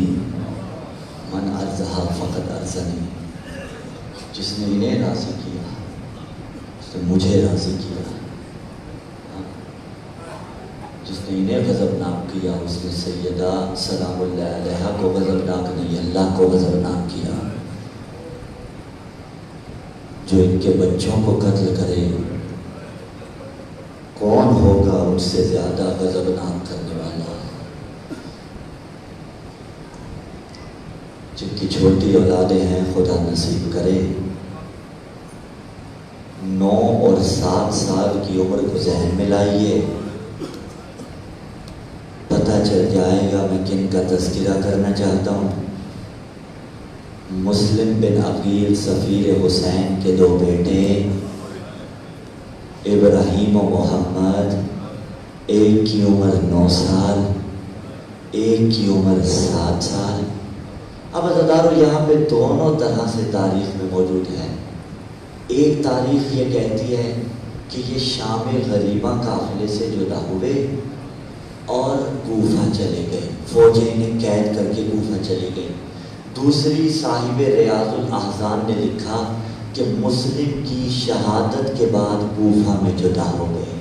من ارضھا فقد ارضنی، جس نے انہیں راضی کیا اس نے مجھے راضی کیا، جس نے انہیں غضبناک کیا اس نے سیدہ سلام اللہ علیہا کو غضبناک نہیں، اللہ کو غضبناک کیا۔ جو ان کے بچوں کو قتل کرے، کون ہوگا ان سے زیادہ غضبناک کرنے والا؟ جن کی چھوٹی اولادیں ہیں خدا نصیب کرے 9 اور 7 سال کی عمر کو ذہن میں لائیے، پتہ چل جائے گا میں کن کا تذکرہ کرنا چاہتا ہوں۔ مسلم بن عقیل سفیر حسین کے 2 بیٹے ابراہیم و محمد، ایک کی عمر 9 سال، ایک کی عمر 7 سال۔ اب عزیزانو یہاں پہ دونوں طرح سے تاریخ میں موجود ہے. ایک تاریخ یہ کہتی ہے کہ یہ شام غریبہ قافلے سے جدا ہوئے اور کوفہ چلے گئے، فوجیں انہیں قید کر کے کوفہ چلے گئے. دوسری صاحب ریاض الاحزان نے لکھا کہ مسلم کی شہادت کے بعد کوفہ میں جدا ہو گئے.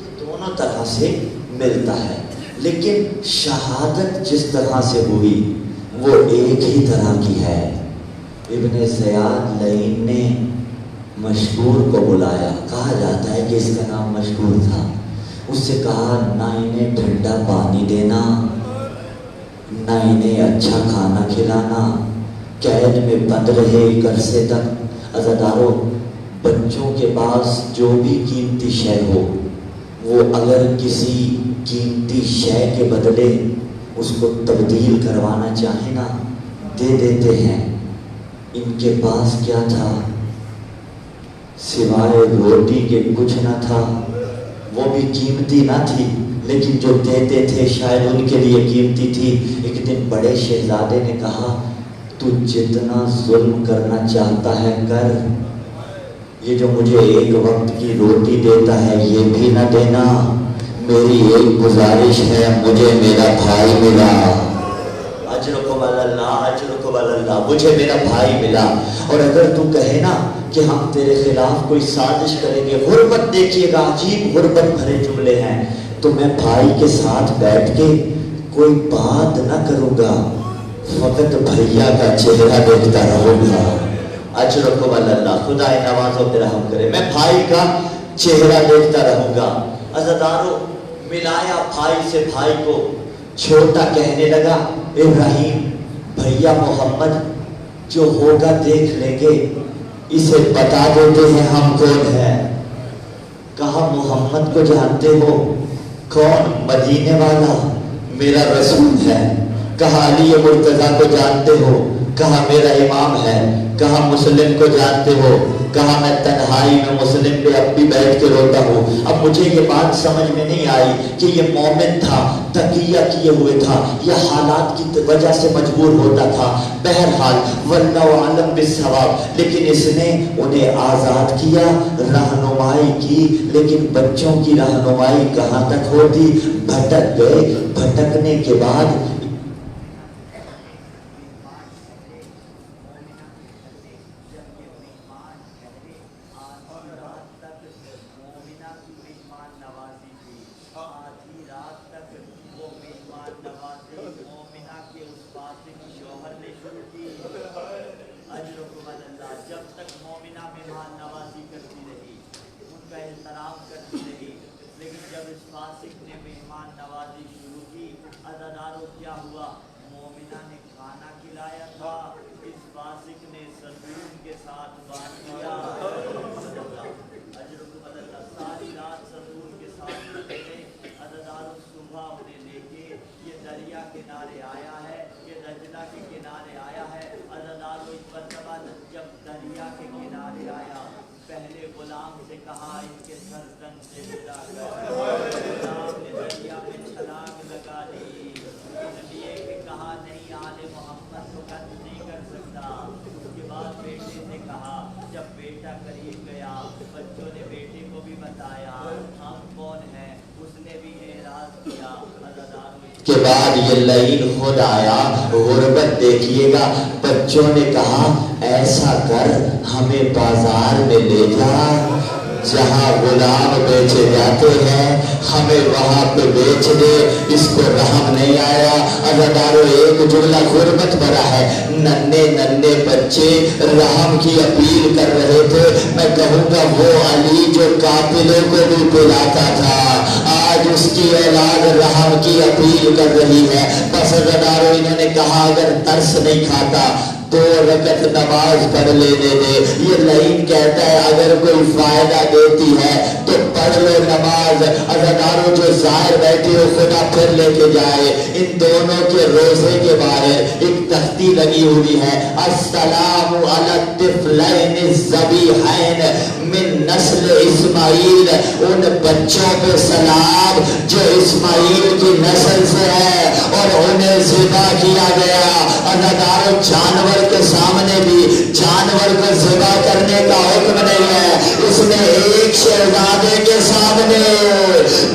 یہ دونوں طرح سے ملتا ہے، لیکن شہادت جس طرح سے ہوئی وہ ایک ہی طرح کی ہے. ابن زیاد لعین نے مشکور کو بلایا، کہا جاتا ہے کہ اس کا نام مشکور تھا. اس سے کہا نہ انہیں ٹھنڈا پانی دینا، نہ انہیں اچھا کھانا کھلانا، قید میں بند رہے ایک عرصے تک. عزادارو بچوں کے پاس جو بھی قیمتی شے ہو وہ اگر کسی قیمتی شے کے بدلے اس کو تبدیل کروانا چاہیں نا دے دیتے ہیں. ان کے پاس کیا تھا؟ سوائے روٹی کے کچھ نہ تھا. وہ بھی قیمتی نہ تھی لیکن جو دیتے تھے شاید ان کے لیے قیمتی تھی. ایک دن بڑے شہزادے نے کہا تو جتنا ظلم کرنا چاہتا ہے کر، یہ جو مجھے ایک وقت کی روٹی دیتا ہے یہ بھی نہ دینا. میری ایک گزارش ہے، مجھے میرا بھائی ملا. اجرکم اللہ، اجرکم اللہ، مجھے میرا بھائی ملا. اور اگر تو کہے نا کہ ہم تیرے خلاف کوئی سازش کریں گے، غربت دیکھیے گا، عجیب غربت بھرے جملے ہیں، تو میں بھائی کے ساتھ بیٹھ کے کوئی بات نہ کروں گا، فقط بھیا کا چہرہ دیکھتا رہوں گا. اجرکم اللہ، خدا نوازوں پہ رحم کرے، میں بھائی کا چہرہ دیکھتا رہوں گا. عزادارو ملایا بھائی سے بھائی کو. چھوٹا کہنے لگا ابراہیم بھیا محمد جو ہوگا دیکھ لیں گے، اسے بتا دیتے ہیں ہم کون ہیں. کہا محمد کو جانتے ہو؟ کون؟ مدینے والا، میرا رسول ہے. کہا علی مرتضیٰ کو جانتے ہو؟ کہا میرا امام ہے. کہا مسلم کو جانتے ہو؟ کہا میں تنہائی میں مسلم پہ اب بھی بیٹھ کے روتا ہوں. اب مجھے یہ بات سمجھ میں نہیں آئی کہ یہ مومن تھا، تقیہ کیے ہوئے تھا، یا حالات کی وجہ سے مجبور ہوتا تھا. بہرحال واللہ عالم بالصواب، لیکن اس نے انہیں آزاد کیا، رہنمائی کی. لیکن بچوں کی رہنمائی کہاں تک ہوتی؟ بھٹک گئے. بھٹکنے کے بعد کے بعد یہ لعین خود آیا. غربت دیکھیے گا. بچوں نے کہا ایسا کر ہمیں بازار میں لے جا، جہاں غلام بیچے جاتے ہیں ہمیں وہاں پہ بیچ دے. اس کو رحم نہیں آیا. عزادارو ایک جملہ غربت بھرا ہے. ننھے ننھے بچے رحم کی اپیل کر رہے تھے. میں کہوں گا وہ علی جو قاتلوں کو بھی پلاتا تھا آج اس کی اولاد رحم کی اپیل کر رہی ہے. بس عزادارو انہوں نے کہا اگر ترس نہیں کھاتا 2 رکعت نماز پڑھ لینے دے. یہ لعین کہتا ہے اگر کوئی فائدہ دیتی ہے تو پڑھ لو نماز. عزاداروں جو ظاہر بیٹھے ہو خدا پھر لے کے جائے. ان دونوں کے روزے کے باہر ایک تختی لگی ہوئی ہے, السلام علی الطفلین الذبیحین من نسل اسماعیل. ان بچوں پہ سلام جو اسماعیل کی نسل سے ہے اور انہیں ذبح کیا گیا. عزاداروں جانور کے سامنے بھی جانور کو ذبح کرنے کا حکم نہیں ہے. اس نے ایک شہزادے کے سامنے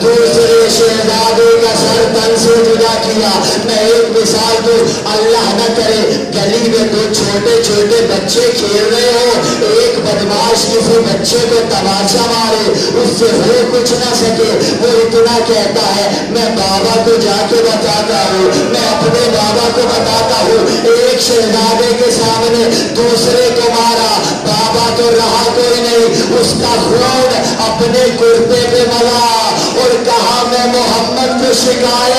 دوسرے شہزادے کا سر تن سے جدا کیا. میں ایک مثال دوں, اللہ نہ کرے گلی میں 2 چھوٹے چھوٹے بچے کھیل رہے ہو, ایک بدماش کسی بچے کو تماشا مارے, اس سے ہو کچھ نہ سکے. وہ اتنا کہتا ہے میں بابا کو جا کے بتاتا ہوں, میں اپنے بابا کو بتاتا ہوں. ایک شہزادے کے سامنے دوسرے کو مارا, بابا تو رہا کوئی نہیں, اس کا خون اپنے کرتے پہ ملا اور کہا میں محمد کو شکایت